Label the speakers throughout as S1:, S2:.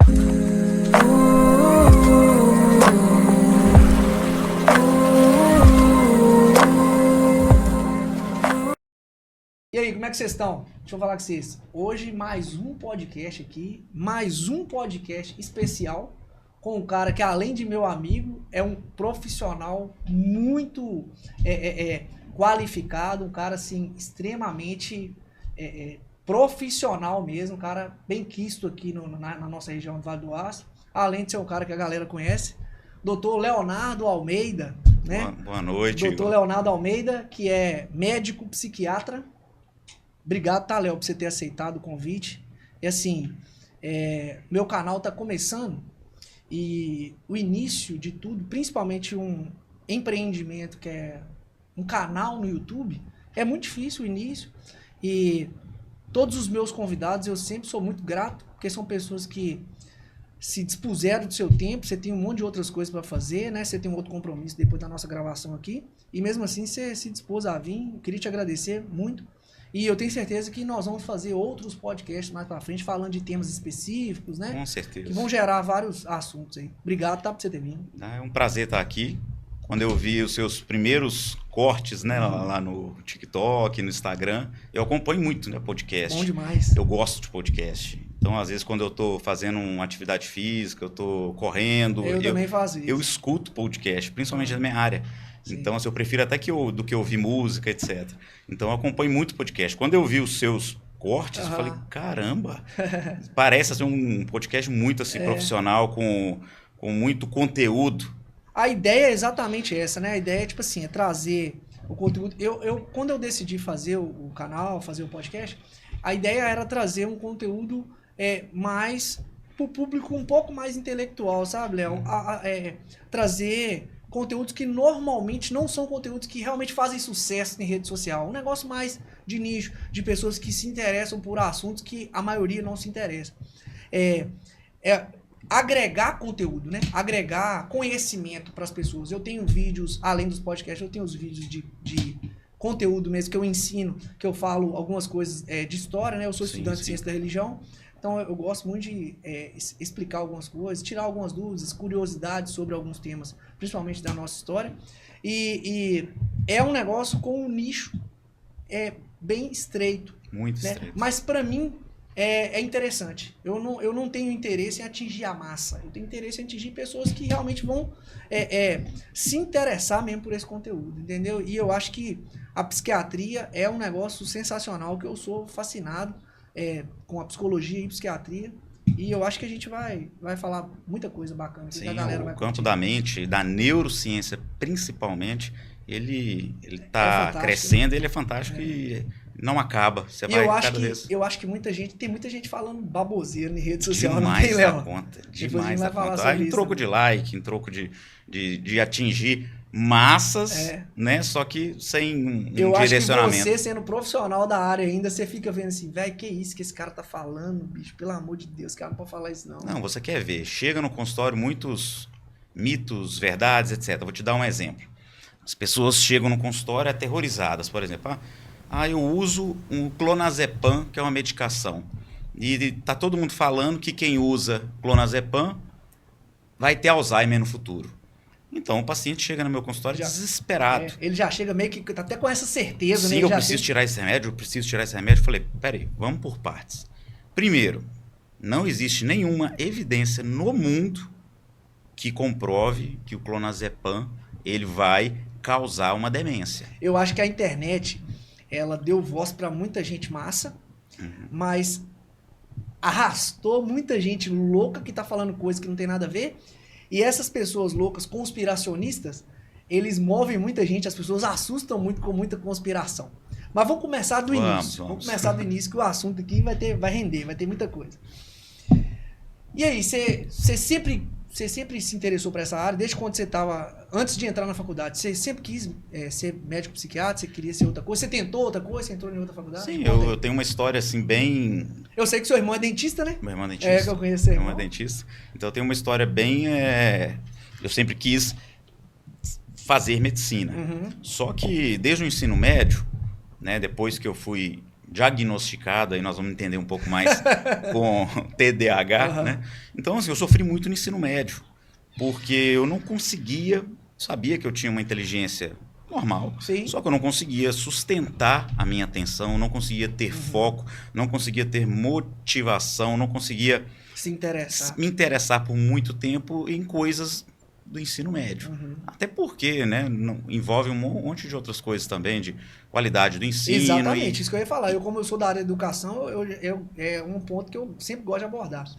S1: E aí, como é que vocês estão? Deixa eu falar com vocês. Hoje mais um podcast aqui, mais um podcast especial com um cara que, além de meu amigo, é um profissional muito qualificado, um cara assim extremamente profissional mesmo, um cara bem quisto aqui na nossa região do Vale do Aço, além de ser um cara que a galera conhece, Dr. Leonardo Almeida, né?
S2: Boa noite.
S1: Dr. Leonardo Almeida, que é médico psiquiatra. Obrigado, tá, Léo, por você ter aceitado o convite. E assim, meu canal tá começando e o início de tudo, principalmente um empreendimento que é um canal no YouTube, é muito difícil o início. E todos os meus convidados eu sempre sou muito grato, porque são pessoas que se dispuseram do seu tempo, você tem um monte de outras coisas para fazer, né? Você tem um outro compromisso depois da nossa gravação aqui. E mesmo assim você se dispôs a vir. Eu queria te agradecer muito. E eu tenho certeza que nós vamos fazer outros podcasts mais pra frente, falando de temas específicos, né?
S2: Com certeza.
S1: Que vão gerar vários assuntos aí. Obrigado, tá, por você ter vindo.
S2: É um prazer estar aqui. Quando eu vi os seus primeiros cortes, né, lá no TikTok, no Instagram, eu acompanho muito, né, podcast.
S1: Bom demais.
S2: Eu gosto de podcast. Então, às vezes, quando eu tô fazendo uma atividade física, eu tô correndo...
S1: Eu também faço isso.
S2: Eu escuto podcast, principalmente na minha área. Sim. Então, assim, eu prefiro até do que ouvir música, etc. Então, eu acompanho muito podcast. Quando eu vi os seus cortes, eu falei, caramba, parece assim, um podcast muito assim, profissional, com muito conteúdo.
S1: A ideia é exatamente essa, né? A ideia é, tipo assim, é trazer o conteúdo... Quando eu decidi fazer o canal, fazer o podcast, a ideia era trazer um conteúdo mais pro público um pouco mais intelectual, sabe, Léo? Trazer conteúdos que normalmente não são conteúdos que realmente fazem sucesso em rede social. Um negócio mais de nicho, de pessoas que se interessam por assuntos que a maioria não se interessa. Agregar conteúdo, né? Agregar conhecimento para as pessoas. Eu tenho vídeos, além dos podcasts, eu tenho os vídeos de conteúdo mesmo, que eu ensino, que eu falo algumas coisas de história, né? Eu sou estudante de ciência da religião, então eu gosto muito de explicar algumas coisas, tirar algumas dúvidas, curiosidades sobre alguns temas, principalmente da nossa história. E é um negócio com um nicho bem estreito.
S2: Muito
S1: né?
S2: estreito.
S1: Mas para mim é interessante. Eu não tenho interesse em atingir a massa. Eu tenho interesse em atingir pessoas que realmente vão se interessar mesmo por esse conteúdo, entendeu? E eu acho que a psiquiatria é um negócio sensacional, que eu sou fascinado com a psicologia e psiquiatria. E eu acho que a gente vai falar muita coisa bacana.
S2: Sim,
S1: que a galera vai
S2: campo da mente, da neurociência principalmente, ele está crescendo, ele é fantástico e não acaba. Você vai cada vez...
S1: Eu acho que tem muita gente falando baboseira em rede social.
S2: Demais
S1: não tem, Léo?
S2: da conta. Demais da conta. Em troco de like, em troco de atingir massas, né? Só que sem um direcionamento.
S1: Acho que você, sendo profissional da área ainda, você fica vendo assim, velho, que isso que esse cara tá falando, bicho? Pelo amor de Deus, cara, não pode falar isso não.
S2: Não, você quer ver. Chega no consultório muitos mitos, verdades, etc. Vou te dar um exemplo. As pessoas chegam no consultório aterrorizadas, por exemplo. Eu uso um clonazepam, que é uma medicação. E tá todo mundo falando que quem usa clonazepam vai ter Alzheimer no futuro. Então o paciente chega no meu consultório desesperado.
S1: Ele já chega meio que até com essa certeza,
S2: né? Sim, eu preciso tirar esse remédio, Eu falei, peraí, vamos por partes. Primeiro, não existe nenhuma evidência no mundo que comprove que o clonazepam ele vai causar uma demência.
S1: Eu acho que a internet, ela deu voz para muita gente massa, mas arrastou muita gente louca que tá falando coisa que não tem nada a ver. E essas pessoas loucas, conspiracionistas, eles movem muita gente, as pessoas assustam muito com muita conspiração. Mas vamos começar do início. Vamos começar do início, que o assunto aqui vai render, vai ter muita coisa. E aí, você sempre se interessou por essa área? Desde quando você estava, antes de entrar na faculdade, você sempre quis ser médico psiquiatra? Você queria ser outra coisa? Você tentou outra coisa? Você entrou em outra faculdade?
S2: Sim, eu tenho uma história assim bem...
S1: Eu sei que seu irmão é dentista, né?
S2: Meu irmão é dentista.
S1: Que eu conheço seu irmão.
S2: Meu irmão é dentista. Então eu tenho uma história bem... Eu sempre quis fazer medicina. Só que desde o ensino médio, né, depois que eu fui diagnosticado, aí nós vamos entender um pouco mais com TDAH, né? Então, assim, eu sofri muito no ensino médio, porque eu não conseguia, sabia que eu tinha uma inteligência normal,
S1: Sim.
S2: só que eu não conseguia sustentar a minha atenção, não conseguia ter foco, não conseguia ter motivação, não conseguia me interessar por muito tempo em coisas do ensino médio. Até porque, né, envolve um monte de outras coisas também, de qualidade do ensino.
S1: Exatamente, isso que eu ia falar. Como eu sou da área de educação, é um ponto que eu sempre gosto de abordar.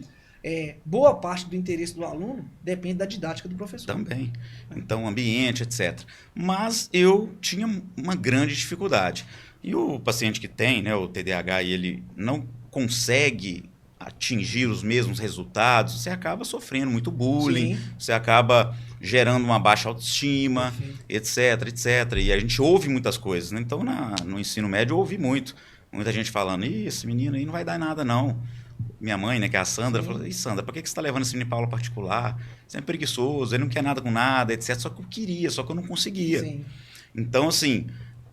S1: Boa parte do interesse do aluno depende da didática do professor.
S2: Também. Então, ambiente, etc. Mas eu tinha uma grande dificuldade. E o paciente que tem, né, o TDAH, e ele não consegue atingir os mesmos resultados, você acaba sofrendo muito bullying, sim, você acaba gerando uma baixa autoestima, etc, etc. E a gente ouve muitas coisas, né? Então, no ensino médio, eu ouvi muita gente falando, esse menino aí não vai dar nada, não. Minha mãe, né, que é a Sandra, falou, Sandra, por que você está levando esse menino para aula particular? Você é preguiçoso, ele não quer nada com nada, etc. Só que eu queria, só que eu não conseguia. Sim. Então, assim,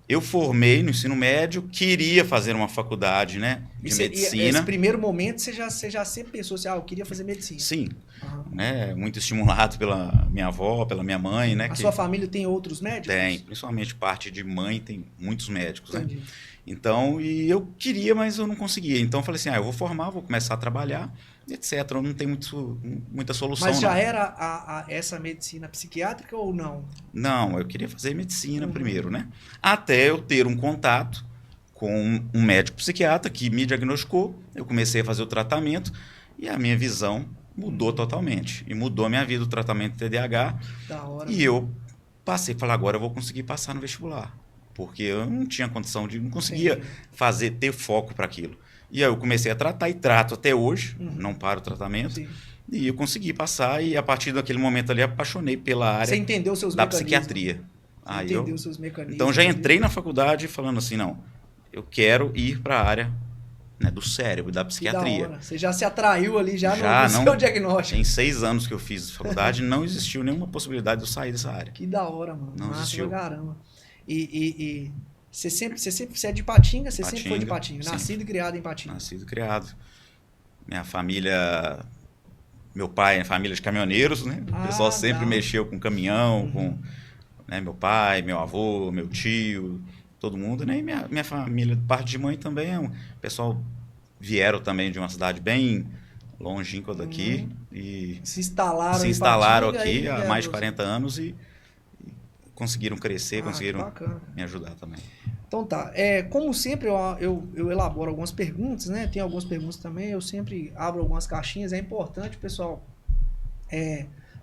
S2: eu formei no ensino médio, queria fazer uma faculdade, né, de medicina.
S1: E esse primeiro momento, você já sempre pensou assim, eu queria fazer medicina.
S2: Sim, né, muito estimulado pela minha avó, pela minha mãe, né.
S1: A sua família tem outros médicos?
S2: Tem, principalmente parte de mãe, tem muitos médicos, entendi, né. Então, e eu queria, mas eu não conseguia. Então, eu falei assim, eu vou formar, vou começar a trabalhar, etc. Não tem muita solução.
S1: Mas já era essa medicina psiquiátrica ou não?
S2: Não, eu queria fazer medicina primeiro, né? Até eu ter um contato com um médico psiquiatra que me diagnosticou, eu comecei a fazer o tratamento e a minha visão mudou totalmente. E mudou a minha vida, o tratamento de TDAH.
S1: Da hora.
S2: E eu passei, falei, agora eu vou conseguir passar no vestibular. Porque eu não tinha condição de, não conseguia ter foco para aquilo. E aí eu comecei a tratar e trato até hoje, não paro o tratamento. Sim. E eu consegui passar e a partir daquele momento ali apaixonei pela área.
S1: Você entendeu seus
S2: da psiquiatria.
S1: Você entendeu seus mecanismos.
S2: Então já entrei na faculdade falando assim, não, eu quero ir para a área, né, do cérebro, da psiquiatria.
S1: Que da hora. Você já se atraiu ali no seu diagnóstico.
S2: Em 6 anos que eu fiz faculdade, não existiu nenhuma possibilidade de eu sair dessa área.
S1: Que da hora, mano.
S2: Não existiu.
S1: Caramba. E você é de Ipatinga? Você sempre foi de Ipatinga? Nascido e criado em Ipatinga?
S2: Nascido e criado. Minha família... Meu pai é família de caminhoneiros, né? O pessoal sempre mexeu com caminhão, com, né, meu pai, meu avô, meu tio, todo mundo, né? E minha família, de parte de mãe também, o pessoal vieram também de uma cidade bem longínqua daqui. E
S1: se instalaram
S2: aqui há mais de 40 anos e conseguiram crescer, conseguiram me ajudar também.
S1: Então tá, como sempre eu elaboro algumas perguntas, né? Tem algumas perguntas também, eu sempre abro algumas caixinhas, é importante, pessoal,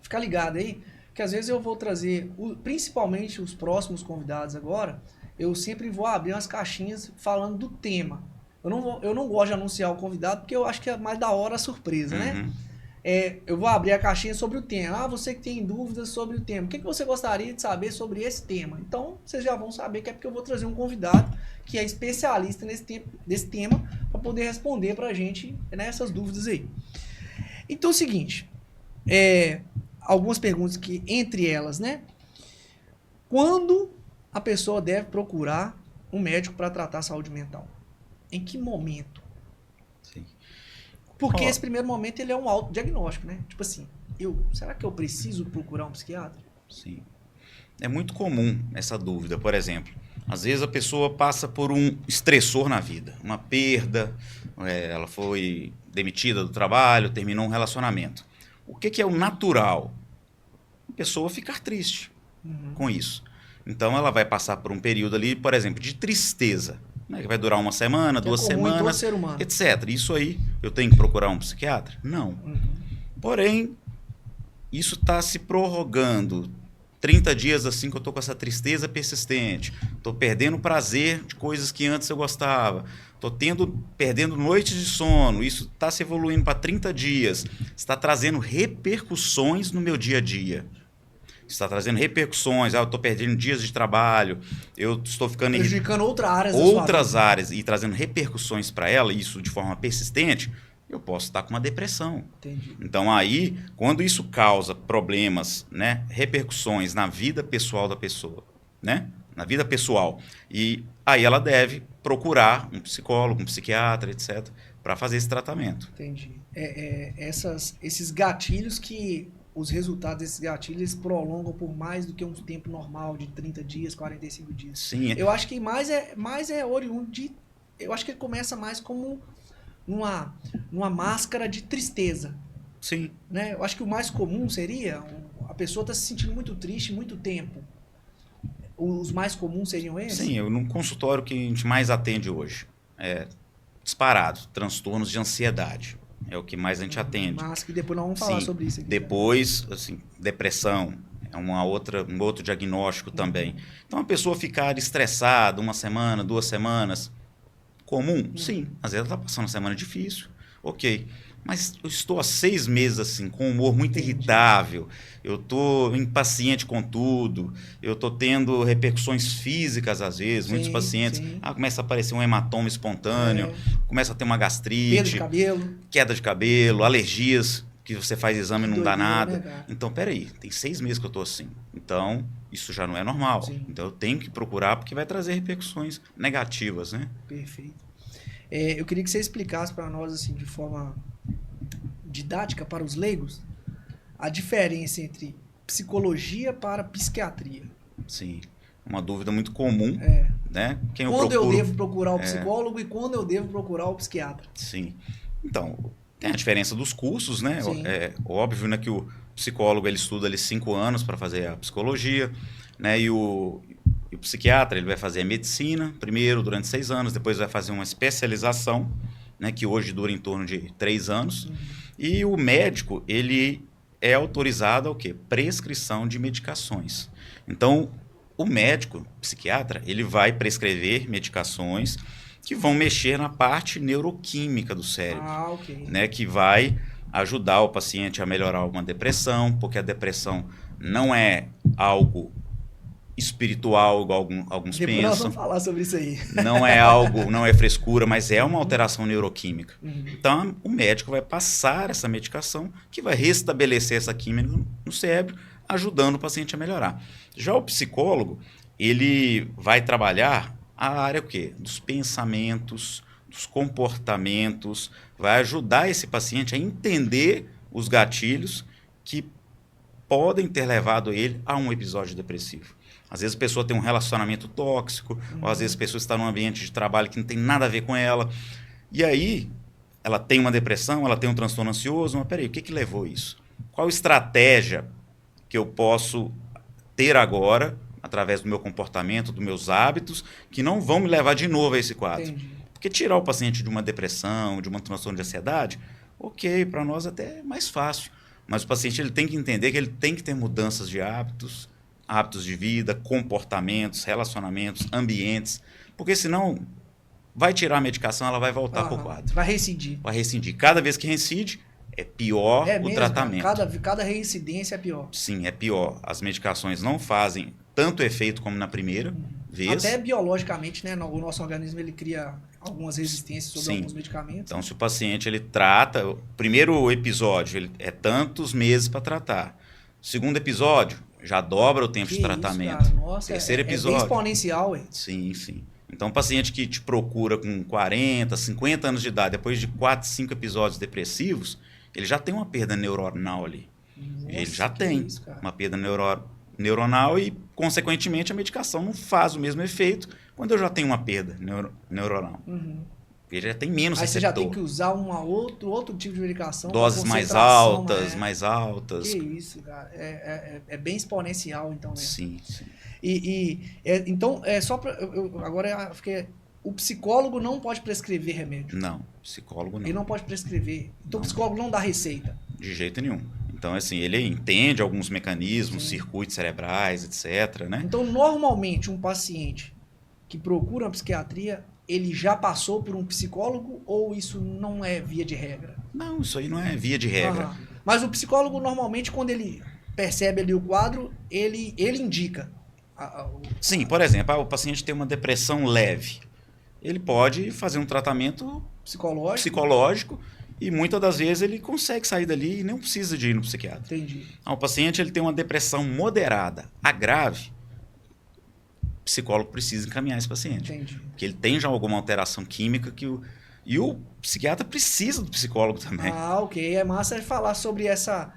S1: ficar ligado aí, que às vezes eu vou trazer, principalmente os próximos convidados agora, eu sempre vou abrir umas caixinhas falando do tema. Eu não gosto de anunciar o convidado, porque eu acho que é mais da hora a surpresa, né? Eu vou abrir a caixinha sobre o tema. Você que tem dúvidas sobre o tema, o que você gostaria de saber sobre esse tema? Então, vocês já vão saber que é porque eu vou trazer um convidado que é especialista nesse tema para poder responder para a gente, né, essas dúvidas aí. Então, é o seguinte, algumas perguntas que, entre elas, né? Quando a pessoa deve procurar um médico para tratar a saúde mental? Em que momento? Porque esse primeiro momento ele é um autodiagnóstico, né? Tipo assim, será que eu preciso procurar um psiquiatra?
S2: Sim. É muito comum essa dúvida, por exemplo. Às vezes a pessoa passa por um estressor na vida, uma perda, ela foi demitida do trabalho, terminou um relacionamento. O que é o natural? A pessoa ficar triste com isso. Então ela vai passar por um período ali, por exemplo, de tristeza, que vai durar uma semana, 2 semanas, etc. Isso aí, eu tenho que procurar um psiquiatra? Não. Porém, isso está se prorrogando. 30 dias assim que eu estou com essa tristeza persistente. Estou perdendo o prazer de coisas que antes eu gostava. Estou perdendo noites de sono. Isso está se evoluindo para 30 dias. Está trazendo repercussões no meu dia a dia. Está trazendo repercussões, eu estou perdendo dias de trabalho, eu estou ficando
S1: prejudicando
S2: outras áreas e trazendo repercussões para ela, isso de forma persistente, eu posso estar com uma depressão.
S1: Entendi.
S2: Então aí, quando isso causa problemas, né, repercussões na vida pessoal da pessoa, né, na vida pessoal, e aí ela deve procurar um psicólogo, um psiquiatra, etc., para fazer esse tratamento.
S1: Entendi. Esses gatilhos que os resultados desses gatilhos eles prolongam por mais do que um tempo normal de 30 dias, 45 dias.
S2: Sim.
S1: Eu acho que mais é oriundo de... Eu acho que ele começa mais como numa máscara de tristeza.
S2: Sim.
S1: Né? Eu acho que o mais comum seria a pessoa está se sentindo muito triste muito tempo. Os mais comuns seriam esses?
S2: Sim, no consultório que a gente mais atende hoje disparado, transtornos de ansiedade. É o que mais a gente atende.
S1: Mas que depois nós vamos falar sobre isso aqui.
S2: Depois, assim, depressão é um outro diagnóstico também. Então, a pessoa ficar estressada 1 semana, 2 semanas, comum? Sim. Às vezes ela está passando uma semana difícil, ok. Mas eu estou há 6 meses assim, com um humor muito irritável, eu estou impaciente com tudo, eu estou tendo repercussões físicas às vezes, muitos pacientes, começa a aparecer um hematoma espontâneo, começa a ter uma gastrite, queda de cabelo, alergias, que você faz exame e não dá nada. Né, então, peraí, tem 6 meses que eu estou assim. Então, isso já não é normal. Sim. Então, eu tenho que procurar porque vai trazer repercussões negativas, né?
S1: Perfeito. Eu queria que você explicasse para nós, assim, de forma didática para os leigos, a diferença entre psicologia para psiquiatria.
S2: Sim, uma dúvida muito comum, né?
S1: Quando eu devo procurar o psicólogo e quando eu devo procurar o psiquiatra?
S2: Sim. Então, tem a diferença dos cursos, né? É óbvio, né, que o psicólogo ele estuda ali 5 anos para fazer a psicologia, né? E o psiquiatra ele vai fazer a medicina primeiro durante 6 anos, depois vai fazer uma especialização, né, que hoje dura em torno de 3 anos. E o médico, ele é autorizado ao quê? Prescrição de medicações. Então, o médico, psiquiatra, ele vai prescrever medicações que vão mexer na parte neuroquímica do cérebro, né, que vai ajudar o paciente a melhorar uma depressão, porque a depressão não é algo espiritual, igual alguns pensam.
S1: Nós vamos falar sobre isso aí.
S2: Não é algo, não é frescura, mas é uma alteração neuroquímica. Então, o médico vai passar essa medicação que vai restabelecer essa química no cérebro, ajudando o paciente a melhorar. Já o psicólogo, ele vai trabalhar a área o quê? Dos pensamentos, dos comportamentos, vai ajudar esse paciente a entender os gatilhos que podem ter levado ele a um episódio depressivo. Às vezes a pessoa tem um relacionamento tóxico, ou às vezes a pessoa está num ambiente de trabalho que não tem nada a ver com ela. E aí, ela tem uma depressão, ela tem um transtorno ansioso, mas peraí, o que levou isso? Qual estratégia que eu posso ter agora, através do meu comportamento, dos meus hábitos, que não vão me levar de novo a esse quadro? Entendi. Porque tirar o paciente de uma depressão, de uma transtorno de ansiedade, ok, para nós até é mais fácil. Mas o paciente ele tem que entender que ele tem que ter mudanças de hábitos de vida, comportamentos, relacionamentos, ambientes, porque senão vai tirar a medicação, ela vai voltar para o quadro.
S1: Vai reincidir.
S2: Vai reincidir. Cada vez que reincide, é pior o tratamento.
S1: Cada reincidência é pior.
S2: Sim, é pior. As medicações não fazem tanto efeito como na primeira vez.
S1: Até biologicamente, né? O nosso organismo ele cria algumas resistências sobre alguns medicamentos.
S2: Então, se o paciente ele trata, o primeiro episódio ele é tantos meses para tratar. Segundo episódio, já dobra o tempo de tratamento.
S1: Isso, nossa,
S2: terceiro episódio.
S1: É bem exponencial, ué.
S2: Sim, sim. Então, um paciente que te procura com 40, 50 anos de idade, depois de 4, 5 episódios depressivos, ele já tem uma perda neuronal ali. Nossa, ele já tem uma perda neuronal e, consequentemente, a medicação não faz o mesmo efeito quando eu já tenho uma perda neuronal. Ele já tem menos receptor.
S1: Aí você já tem que usar outro tipo de medicação.
S2: Doses mais altas.
S1: Que isso, cara. É bem exponencial, então, né?
S2: Sim, sim.
S1: Então, só para... Agora, porque o psicólogo não pode prescrever remédio.
S2: Não, psicólogo não.
S1: Ele não pode prescrever. Então, o psicólogo não dá receita.
S2: De jeito nenhum. Então, assim, ele entende alguns mecanismos, circuitos cerebrais, etc., né?
S1: Então, normalmente, um paciente que procura uma psiquiatria, ele já passou por um psicólogo ou isso não é via de regra?
S2: Não, isso aí não é via de regra.
S1: Mas o psicólogo, normalmente, quando ele percebe ali o quadro, ele indica.
S2: Sim, por exemplo, o paciente tem uma depressão leve. Ele pode fazer um tratamento psicológico e muitas das vezes ele consegue sair dali e não precisa de ir no psiquiatra.
S1: Entendi.
S2: O paciente ele tem uma depressão moderada a grave. psicólogo precisa encaminhar esse paciente.
S1: Entendi.
S2: Porque ele tem já alguma alteração química e o psiquiatra precisa do psicólogo também.
S1: Ah, ok. É massa falar sobre essa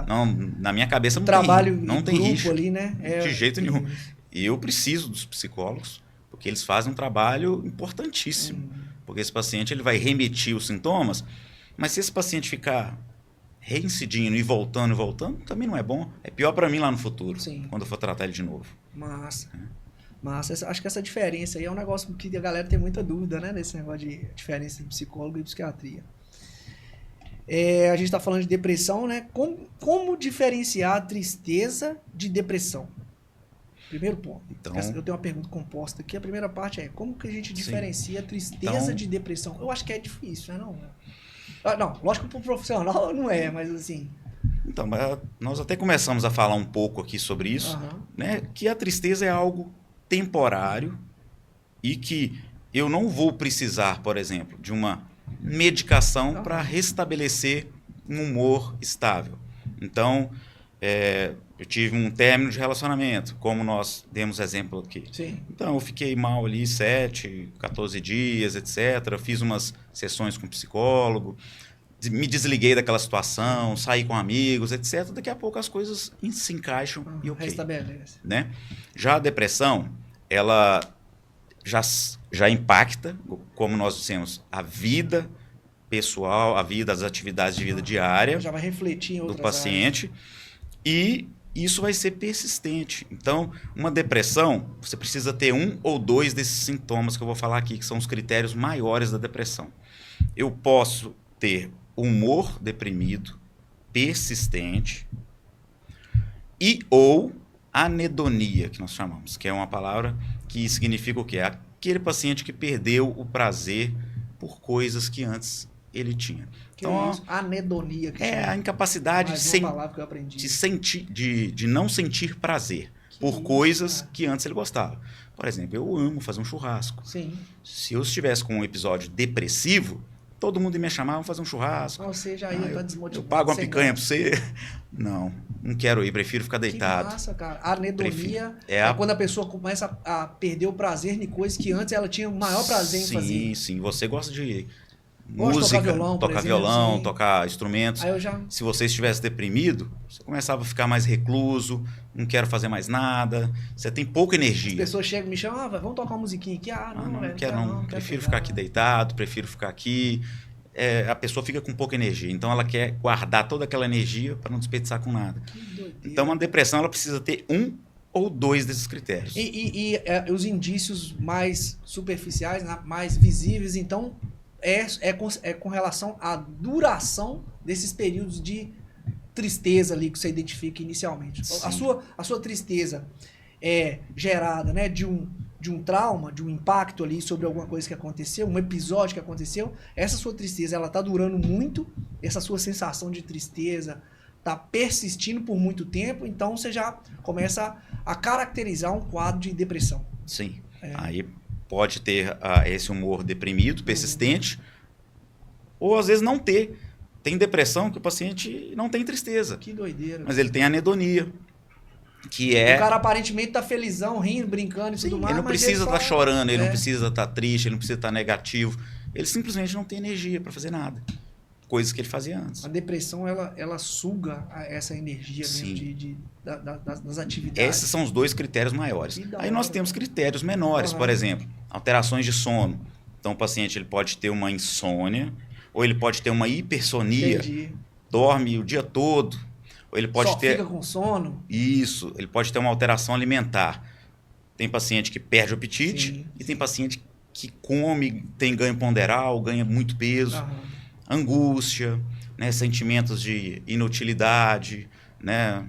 S2: Não, na minha cabeça não
S1: trabalho
S2: tem, não tem
S1: grupo
S2: rixa.
S1: ali, né?
S2: De jeito nenhum. E eu preciso dos psicólogos, porque eles fazem um trabalho importantíssimo. Porque esse paciente ele vai remitir os sintomas, mas se esse paciente ficar reincidindo e voltando, também não é bom. É pior para mim lá no futuro,
S1: Sim.
S2: quando eu for tratar ele de novo.
S1: Massa. Massa. Acho que essa diferença aí é um negócio que a galera tem muita dúvida, né? Nesse negócio de diferença de psicólogo e psiquiatria. A gente está falando de depressão, né? Como diferenciar a tristeza de depressão? Primeiro ponto.
S2: Então,
S1: eu tenho uma pergunta composta aqui. A primeira parte é como que a gente diferencia tristeza
S2: então,
S1: de depressão? Eu acho que é difícil, né? Não, lógico que para o profissional não é, mas assim...
S2: Então, nós até começamos a falar um pouco aqui sobre isso, né? Que a tristeza é algo temporário e que eu não vou precisar, por exemplo, de uma medicação para restabelecer um humor estável. Então, eu tive um término de relacionamento, como nós demos exemplo aqui.
S1: Sim.
S2: Então, eu fiquei mal ali 7, 14 dias, etc. Fiz umas sessões com psicólogo, me desliguei daquela situação, saí com amigos, etc. Daqui a pouco as coisas se encaixam e ok.
S1: Restabelece.
S2: Né? Já a depressão, ela já impacta, como nós dissemos, a vida pessoal, as atividades de vida diária
S1: já vai refletir em outras
S2: do paciente
S1: áreas.
S2: E isso vai ser persistente. Então, uma depressão, você precisa ter um ou dois desses sintomas que eu vou falar aqui, que são os critérios maiores da depressão. Eu posso ter humor deprimido, persistente, ou anedonia, que nós chamamos, que é uma palavra que significa o quê? Aquele paciente que perdeu o prazer por coisas que antes ele tinha.
S1: Então, anedonia. Que
S2: a incapacidade de não sentir prazer por coisas que antes ele gostava. Por exemplo, eu amo fazer um churrasco.
S1: Sim.
S2: Se eu estivesse com um episódio depressivo, todo mundo ia me chamar, vamos fazer um churrasco.
S1: Você já ia estar desmotivado.
S2: Eu pago uma picanha para você. Não quero ir, prefiro ficar deitado.
S1: Que massa, cara. A anedonia é quando a pessoa começa a perder o prazer em coisas que antes ela tinha o maior prazer em fazer.
S2: Sim. Você gosta de música, tocar violão, tocar instrumentos. Se você estivesse deprimido, você começava a ficar mais recluso, não quero fazer mais nada, você tem pouca energia.
S1: As pessoas chegam e me chamam, vamos tocar uma musiquinha aqui.
S2: Não quero, prefiro ficar aqui deitado, prefiro ficar aqui. A pessoa fica com pouca energia, então ela quer guardar toda aquela energia para não desperdiçar com nada. Então, uma depressão ela precisa ter um ou dois desses critérios.
S1: E os indícios mais superficiais, mais visíveis, então... É com relação à duração desses períodos de tristeza ali que você identifica inicialmente. A sua tristeza é gerada, né, de um trauma, de um impacto ali sobre alguma coisa que aconteceu, um episódio que aconteceu. Essa sua tristeza, ela tá durando muito, essa sua sensação de tristeza tá persistindo por muito tempo, então você já começa a caracterizar um quadro de depressão.
S2: Sim. Aí pode ter esse humor deprimido, persistente, ou às vezes não ter. Tem depressão que o paciente não tem tristeza.
S1: Que doideira.
S2: Mas ele tem anedonia, que
S1: O cara aparentemente tá felizão, rindo, brincando e tudo mais.
S2: Ele não precisa estar chorando, ele não precisa estar triste, ele não precisa estar negativo. Ele simplesmente não tem energia para fazer nada. Coisas que ele fazia antes.
S1: A depressão, ela suga essa energia mesmo das atividades.
S2: Esses são os dois critérios maiores. Aí nós temos critérios menores, por exemplo, alterações de sono. Então, o paciente ele pode ter uma insônia, ou ele pode ter uma hipersonia, dorme o dia todo, ou ele pode
S1: fica com sono.
S2: Isso, ele pode ter uma alteração alimentar. Tem paciente que perde o apetite e tem paciente que come, tem ganho ponderal, ganha muito peso. Angústia, né, sentimentos de inutilidade, né,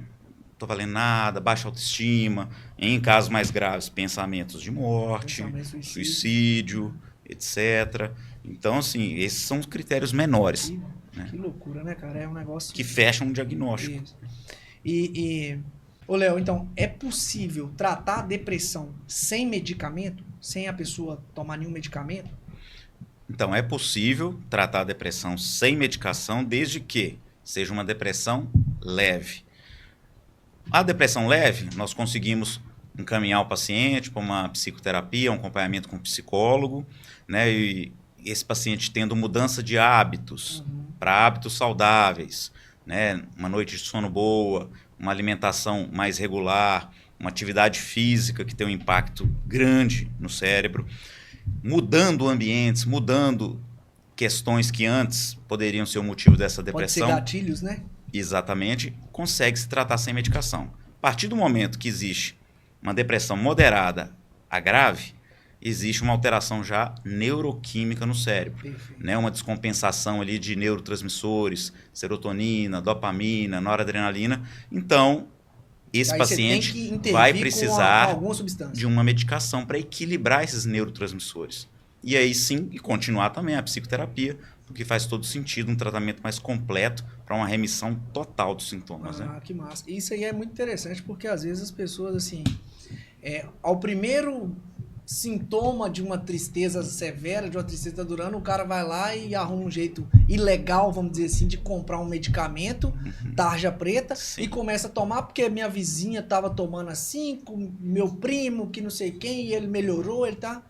S2: tô valendo nada, baixa autoestima, em casos mais graves, pensamentos de morte, suicídio, etc. Então, assim, esses são os critérios menores.
S1: Que loucura, né, cara? É um negócio...
S2: Que fecham um diagnóstico.
S1: Ô, Léo, então, é possível tratar a depressão sem medicamento? Sem a pessoa tomar nenhum medicamento?
S2: Então, é possível tratar a depressão sem medicação, desde que seja uma depressão leve. A depressão leve, nós conseguimos encaminhar o paciente para uma psicoterapia, um acompanhamento com um psicólogo, né? E esse paciente tendo mudança de hábitos para hábitos saudáveis, né? Uma noite de sono boa, uma alimentação mais regular, uma atividade física que tem um impacto grande no cérebro, mudando ambientes, mudando questões que antes poderiam ser o motivo dessa depressão.
S1: Pode ser gatilhos, né?
S2: Exatamente, consegue se tratar sem medicação. A partir do momento que existe uma depressão moderada a grave, existe uma alteração já neuroquímica no cérebro, né? Uma descompensação ali de neurotransmissores, serotonina, dopamina, noradrenalina. Então, esse paciente vai precisar de uma medicação para equilibrar esses neurotransmissores. E aí sim, e continuar também a psicoterapia, porque faz todo sentido um tratamento mais completo para uma remissão total dos sintomas.
S1: Ah,
S2: né?
S1: Que massa. Isso aí é muito interessante, porque às vezes as pessoas, assim, ao primeiro sintoma de uma tristeza severa, de uma tristeza durando, o cara vai lá e arruma um jeito ilegal, vamos dizer assim, de comprar um medicamento, tarja preta, e começa a tomar, porque minha vizinha estava tomando assim, com meu primo, que não sei quem, e ele melhorou, ele tá...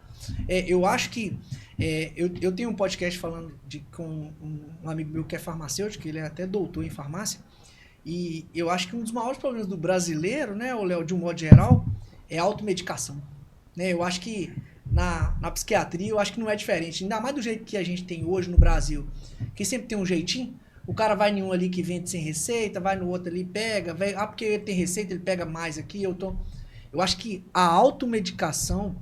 S1: eu acho que... eu tenho um podcast falando com um amigo meu que é farmacêutico, ele é até doutor em farmácia, e eu acho que um dos maiores problemas do brasileiro, né, Léo, de um modo geral, é a automedicação. Né? Eu acho que na psiquiatria, eu acho que não é diferente. Ainda mais do jeito que a gente tem hoje no Brasil, que sempre tem um jeitinho. O cara vai em um ali que vende sem receita, vai no outro ali e pega. Porque ele tem receita, ele pega mais aqui. Eu acho que a automedicação,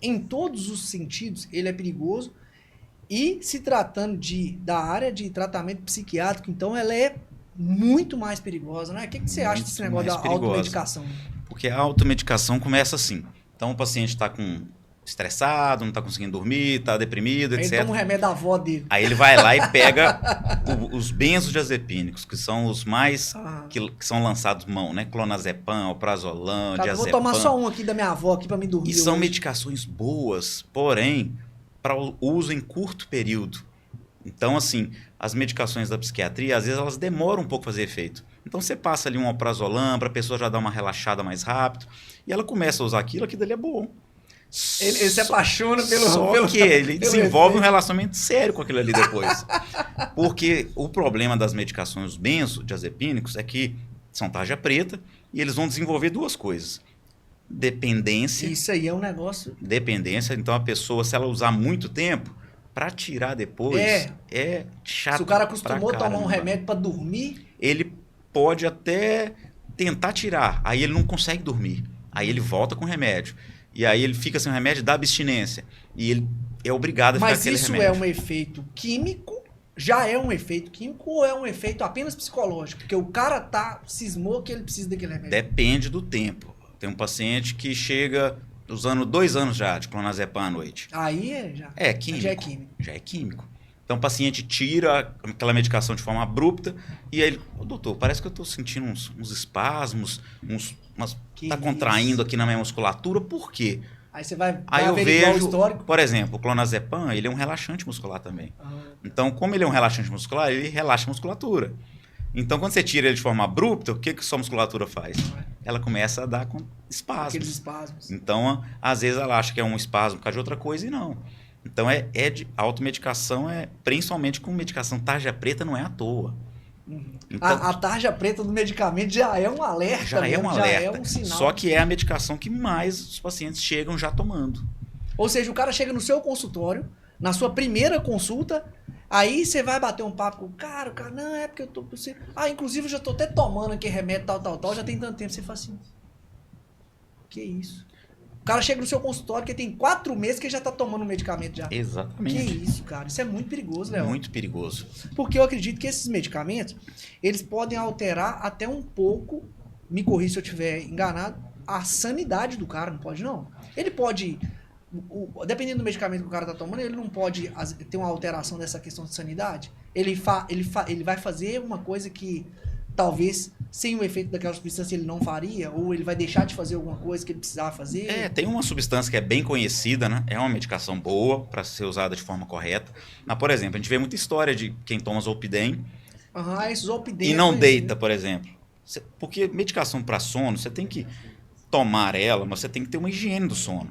S1: em todos os sentidos, ele é perigoso. E se tratando da área de tratamento psiquiátrico, então ela é muito mais perigosa. Né? O que você acha desse negócio da automedicação?
S2: Porque a automedicação começa assim. Então o paciente está estressado, não está conseguindo dormir, está deprimido, etc.
S1: Aí ele toma um remédio da avó dele.
S2: Aí ele vai lá e pega os benzodiazepínicos, que são os mais que são lançados mão, né? Clonazepam, alprazolam, diazepam.
S1: Vou tomar só um aqui da minha avó aqui para me dormir.
S2: E são medicações boas, porém, para o uso em curto período. Então, assim, as medicações da psiquiatria, às vezes elas demoram um pouco para fazer efeito. Então você passa ali um alprazolam para a pessoa já dar uma relaxada mais rápido e ela começa a usar aquilo ali é bom.
S1: Ele se apaixona pelo...
S2: Só que ele desenvolve um relacionamento sério com aquilo ali depois. Porque o problema das medicações, os benzodiazepínicos, é que são tarja preta e eles vão desenvolver duas coisas. Dependência.
S1: Isso aí é um negócio...
S2: Dependência. Então a pessoa, se ela usar muito tempo, para tirar depois, é chato.
S1: Se o cara acostumou a tomar um remédio para dormir...
S2: Ele pode até tentar tirar, aí ele não consegue dormir. Aí ele volta com o remédio. E aí ele fica sem o remédio da abstinência. E ele é obrigado a ficar com aquele remédio.
S1: Mas isso é um efeito químico? Já é um efeito químico ou é um efeito apenas psicológico? Porque o cara cismou que ele precisa daquele remédio.
S2: Depende do tempo. Tem um paciente que chega usando 2 anos já de clonazepam à noite.
S1: Aí
S2: já é químico. Já é químico. Então o paciente tira aquela medicação de forma abrupta e aí ele, doutor, parece que eu estou sentindo uns espasmos, está contraindo aqui na minha musculatura, por quê?
S1: Aí você vai
S2: eu vejo, o histórico. Por exemplo, o clonazepam, ele é um relaxante muscular também. Então, como ele é um relaxante muscular, ele relaxa a musculatura. Então, quando você tira ele de forma abrupta, o que sua musculatura faz? Ela começa a dar espasmos.
S1: Aqueles espasmos.
S2: Então, às vezes ela acha que é um espasmo por causa de outra coisa e não. Então, a automedicação principalmente com medicação tarja preta, não é à toa.
S1: Então, a tarja preta do medicamento já é um alerta.
S2: Já é um alerta. Já é
S1: um sinal.
S2: Só que é a medicação que mais os pacientes chegam já tomando.
S1: Ou seja, o cara chega no seu consultório, na sua primeira consulta, aí você vai bater um papo com o cara, não, é porque eu tô... inclusive eu já tô até tomando aqui remédio, tal, já tem tanto tempo. Você fala assim, que isso? O cara chega no seu consultório que tem 4 meses que já tá tomando medicamento já.
S2: Exatamente.
S1: Que isso, cara? Isso é muito perigoso, Léo.
S2: Muito perigoso.
S1: Porque eu acredito que esses medicamentos, eles podem alterar até um pouco, me corrija se eu estiver enganado, a sanidade do cara, não pode não? Ele pode, dependendo do medicamento que o cara tá tomando, ele não pode ter uma alteração dessa questão de sanidade. Ele vai fazer uma coisa que talvez sem o efeito daquela substância ele não faria, ou ele vai deixar de fazer alguma coisa que ele precisava fazer.
S2: Tem uma substância que é bem conhecida, né? É uma medicação boa para ser usada de forma correta. Mas, por exemplo, a gente vê muita história de quem toma Zolpidem
S1: esse Zolpidem
S2: e não deita, por exemplo. Porque medicação para sono, você tem que tomar ela, mas você tem que ter uma higiene do sono.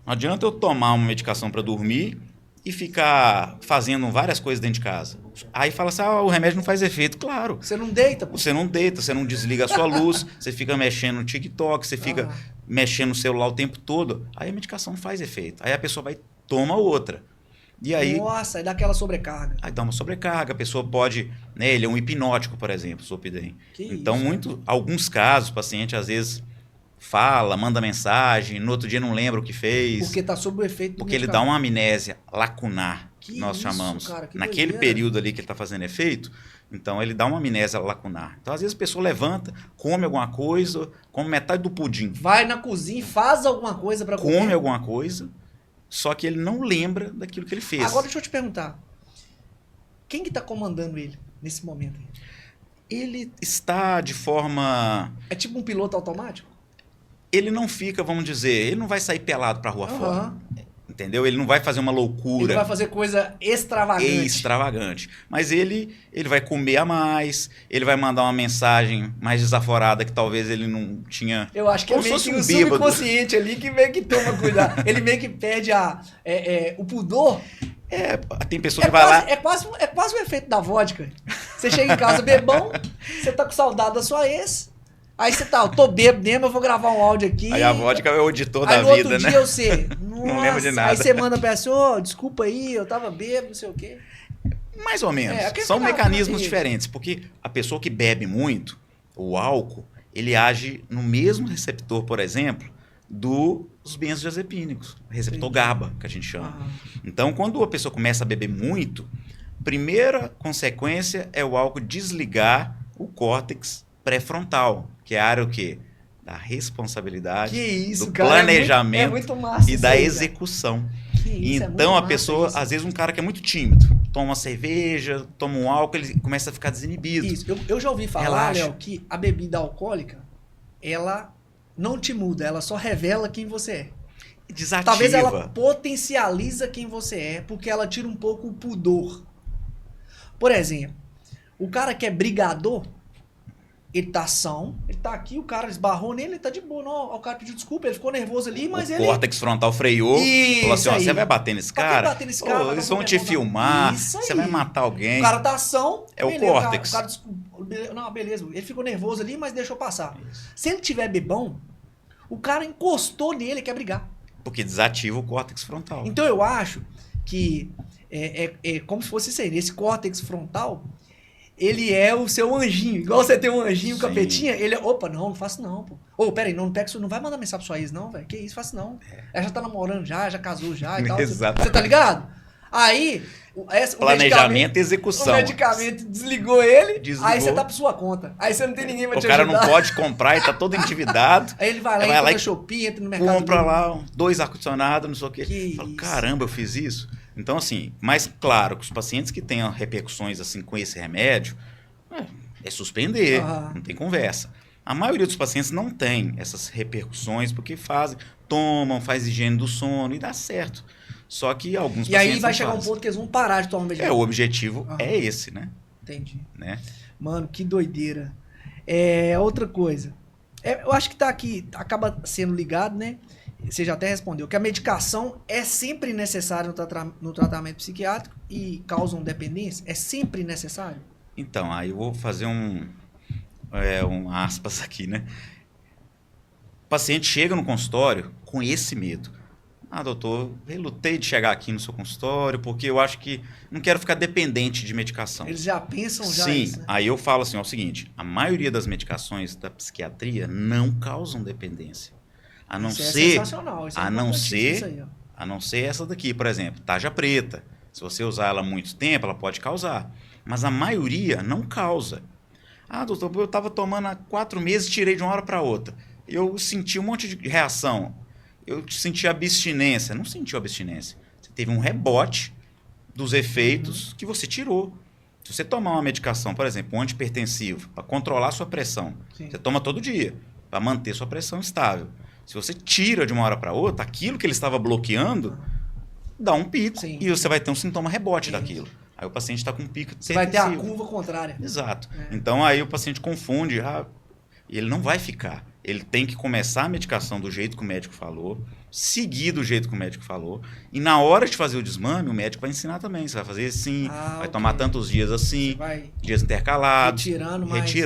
S2: Não adianta eu tomar uma medicação para dormir e ficar fazendo várias coisas dentro de casa. Aí fala assim, o remédio não faz efeito. Claro.
S1: Você não deita, pô.
S2: Você não deita, você não desliga a sua luz, você fica mexendo no TikTok, você fica mexendo no celular o tempo todo. Aí a medicação não faz efeito. Aí a pessoa vai toma outra. E aí,
S1: nossa, aí dá aquela sobrecarga.
S2: Aí dá uma sobrecarga. A pessoa pode... Né, ele é um hipnótico, por exemplo, o Zolpidem. Então, alguns casos, o paciente às vezes fala, manda mensagem, no outro dia não lembra o que fez.
S1: Porque está sob o efeito do
S2: Porque ele dá uma amnésia lacunar, que nós chamamos.
S1: Cara, que
S2: naquele
S1: doideira.
S2: período ali que ele está fazendo efeito, então ele dá uma amnésia lacunar. Então, às vezes, a pessoa levanta, come alguma coisa, come metade do pudim.
S1: Vai na cozinha e faz alguma coisa para comer.
S2: Come alguma coisa, só que ele não lembra daquilo que ele fez.
S1: Agora, deixa eu te perguntar. Quem que está comandando ele nesse momento?
S2: Ele está de forma...
S1: É tipo um piloto automático?
S2: Ele não fica, vamos dizer, ele não vai sair pelado pra rua fora. Entendeu? Ele não vai fazer uma loucura.
S1: Ele vai fazer coisa extravagante.
S2: Extravagante. Mas ele vai comer a mais, ele vai mandar uma mensagem mais desaforada que talvez ele não tinha...
S1: Eu acho que é meio que um subconsciente ali que meio que toma cuidado. Ele meio que perde o pudor.
S2: Tem pessoa que vai lá...
S1: É quase o efeito da vodka. Você chega em casa bebão, você tá com saudade da sua ex... Aí você tá, eu tô bêbado mesmo, eu vou gravar um áudio aqui.
S2: Aí a vodka é o editor da vida, né?
S1: Aí no outro dia você,
S2: não lembro de nada.
S1: Aí você manda pra pessoa, desculpa aí, eu tava bêbado, não sei o quê.
S2: Mais ou menos. São mecanismos diferentes, porque a pessoa que bebe muito, o álcool, ele age no mesmo receptor, por exemplo, dos benzodiazepínicos, receptor GABA, que a gente chama. Então, quando a pessoa começa a beber muito, primeira consequência é o álcool desligar o córtex pré-frontal, que é a área o quê? Da responsabilidade, do planejamento
S1: muito massa
S2: e da execução. Então, a pessoa, às vezes, um cara que é muito tímido, toma uma cerveja, toma um álcool, ele começa a ficar desinibido.
S1: Isso. Eu já ouvi falar, Léo, que a bebida alcoólica, ela não te muda, ela só revela quem você é.
S2: Desativa.
S1: Talvez ela potencializa quem você é, porque ela tira um pouco o pudor. Por exemplo, o cara que é brigador, ele tá são, ele tá aqui, o cara esbarrou nele, ele tá de boa. Não, o cara pediu desculpa, ele ficou nervoso ali, mas
S2: o córtex frontal freou, falou assim, você vai bater nesse cara? Eles vão te filmar, você vai matar alguém.
S1: O cara tá ação,
S2: é beleza, o córtex.
S1: O cara, não, beleza, ele ficou nervoso ali, mas deixou passar. Isso. Se ele tiver bebão, o cara encostou nele e quer brigar.
S2: Porque desativa o córtex frontal.
S1: Então eu acho que é como se fosse isso aí, nesse córtex frontal... Ele é o seu anjinho. Igual você tem um anjinho, capetinha, ele é... Opa, não faço não, pô. Ô, pera aí, não pega isso, não vai mandar mensagem pra sua ex, não, velho. Que isso, faço não. Ela já tá namorando já casou já e tal.
S2: Exato.
S1: Você tá ligado? Aí...
S2: Planejamento e execução.
S1: O medicamento desligou ele, aí você tá por sua conta. Aí você não tem ninguém pra te ajudar.
S2: O cara não pode comprar e tá todo endividado.
S1: Aí ele vai lá, entra no Shopee, entra no mercado.
S2: Compra lá 2 ar-condicionados, não sei o quê. Fala, caramba, eu fiz isso? Então, assim, mas claro que os pacientes que tenham repercussões assim com esse remédio, é suspender, não tem conversa. A maioria dos pacientes não tem essas repercussões porque tomam, faz higiene do sono e dá certo. Só que alguns pacientes
S1: aí vai chegar um ponto que eles vão parar de tomar medicamento.
S2: O objetivo é esse, né?
S1: Entendi.
S2: Né?
S1: Mano, que doideira. Outra coisa. Eu acho que tá aqui, acaba sendo ligado, né? Você já até respondeu, que a medicação é sempre necessária no tratamento psiquiátrico e causam dependência? É sempre necessário?
S2: Então, aí eu vou fazer um aspas aqui, né? O paciente chega no consultório com esse medo. Doutor, relutei de chegar aqui no seu consultório porque eu acho que não quero ficar dependente de medicação.
S1: Eles já pensam já
S2: Sim,
S1: isso, né?
S2: Aí eu falo assim, é o seguinte, a maioria das medicações da psiquiatria não causam dependência. A não ser essa daqui, por exemplo, tarja preta. Se você usar ela há muito tempo, ela pode causar. Mas a maioria não causa. Doutor, eu estava tomando há 4 meses e tirei de uma hora para outra. Eu senti um monte de reação. Eu senti abstinência. Não sentiu abstinência. Você teve um rebote dos efeitos que você tirou. Se você tomar uma medicação, por exemplo, um antihipertensivo, para controlar a sua pressão, você toma todo dia, para manter sua pressão estável. Se você tira de uma hora para outra, aquilo que ele estava bloqueando dá um pico e você vai ter um sintoma rebote daquilo. Aí o paciente está com um pico.
S1: Você vai ter a curva contrária.
S2: Exato. Então aí o paciente confunde e ele não vai ficar. ele tem que começar a medicação do jeito que o médico falou, seguir do jeito que o médico falou, e na hora de fazer o desmame, o médico vai ensinar também. Você vai fazer assim, vai tomar tantos dias assim, dias intercalados,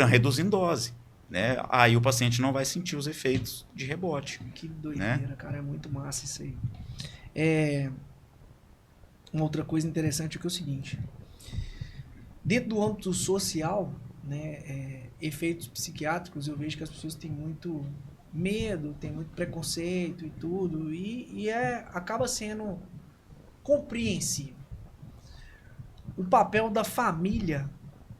S2: reduzindo dose. Né? Aí o paciente não vai sentir os efeitos de rebote.
S1: Que doideira, né? Cara, é muito massa isso aí. Uma outra coisa interessante é que é o seguinte, dentro do âmbito social, né, efeitos psiquiátricos, eu vejo que as pessoas têm muito medo, têm muito preconceito e tudo, e acaba sendo compreensível. O papel da família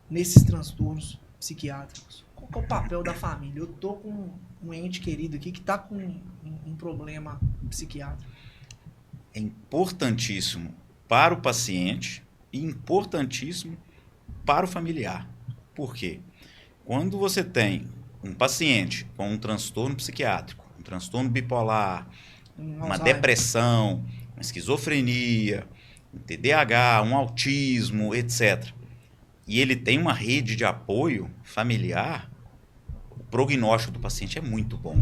S1: nesses transtornos psiquiátricos. Qual que é o papel da família? Eu tô com um ente querido aqui que está com um problema psiquiátrico.
S2: É importantíssimo para o paciente e importantíssimo para o familiar. Por quê? Quando você tem um paciente com um transtorno psiquiátrico, um transtorno bipolar, uma depressão, uma esquizofrenia, um TDAH, um autismo, etc., e ele tem uma rede de apoio familiar, o prognóstico do paciente é muito bom.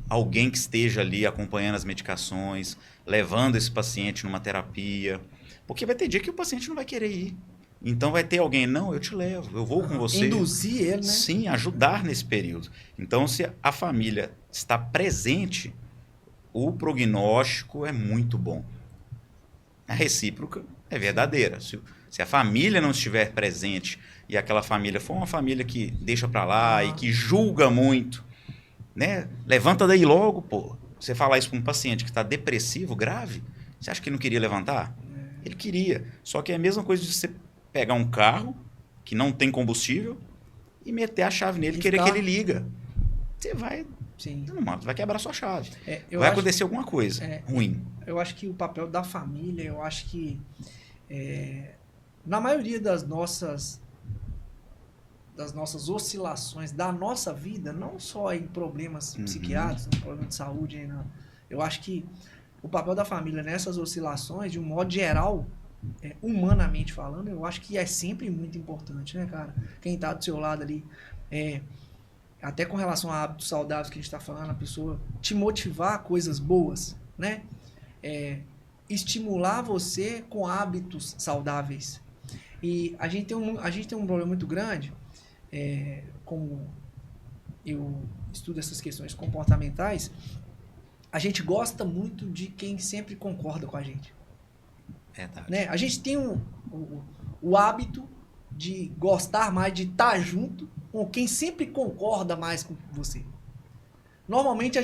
S2: Alguém que esteja ali acompanhando as medicações, levando esse paciente numa terapia, porque vai ter dia que o paciente não vai querer ir. Então vai ter alguém, não, eu te levo, eu vou com você.
S1: Induzir ele, né?
S2: Sim, ajudar nesse período. Então, se a família está presente, o prognóstico é muito bom. A recíproca é verdadeira. Se a família não estiver presente e aquela família for uma família que deixa para lá e que julga muito, né? Levanta daí logo, pô. Você falar isso para um paciente que está depressivo, grave, você acha que ele não queria levantar? Ele queria. Só que é a mesma coisa de você pegar um carro que não tem combustível e meter a chave nele e querer que ele liga. Você vai...
S1: Sim.
S2: Não, vai quebrar sua chave. Vai acontecer alguma coisa ruim.
S1: Eu acho que o papel da família, eu acho que na maioria das nossas oscilações da nossa vida, não só em problemas psiquiátricos, em problemas de saúde, eu acho que o papel da família nessas oscilações, de um modo geral, humanamente falando, eu acho que é sempre muito importante, né, cara? Quem tá do seu lado ali, até com relação a hábitos saudáveis que a gente tá falando, a pessoa te motivar a coisas boas, né? Estimular você com hábitos saudáveis. E a gente tem um problema muito grande, como eu estudo essas questões comportamentais, a gente gosta muito de quem sempre concorda com a gente. Né? A gente tem o hábito de gostar mais de estar junto com quem sempre concorda mais com você. Normalmente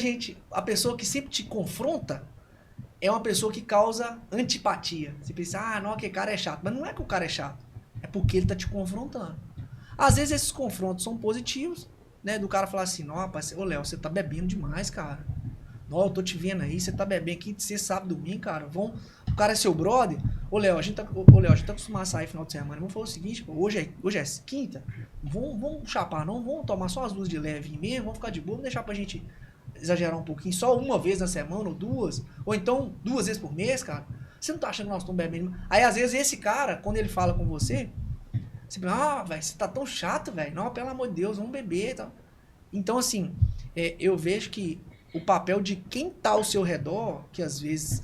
S1: a pessoa que sempre te confronta é uma pessoa que causa antipatia. Você pensa, não, aquele cara é chato. Mas não é que o cara é chato, é porque ele tá te confrontando. Às vezes esses confrontos são positivos, né? Do cara falar assim, não, rapaz, ô Léo, você tá bebendo demais, cara. Não, eu tô te vendo aí, você tá bebendo aqui, você sabe domingo, cara. O cara é seu brother. Ô Léo, a gente tá acostumado a sair final de semana. Vamos falar o seguinte, pô, hoje é quinta, vamos chapar não, vamos tomar só as luzes de leve mesmo, vamos ficar de boa, vamos deixar pra gente exagerar um pouquinho, só uma vez na semana, ou duas, ou então 2 vezes por mês, cara. Você não tá achando que nós estamos bebendo? Aí às vezes esse cara, quando ele fala com você, você pensa, velho, você tá tão chato, velho. Não, pelo amor de Deus, vamos beber e tal. Então, assim, eu vejo que o papel de quem tá ao seu redor, que às vezes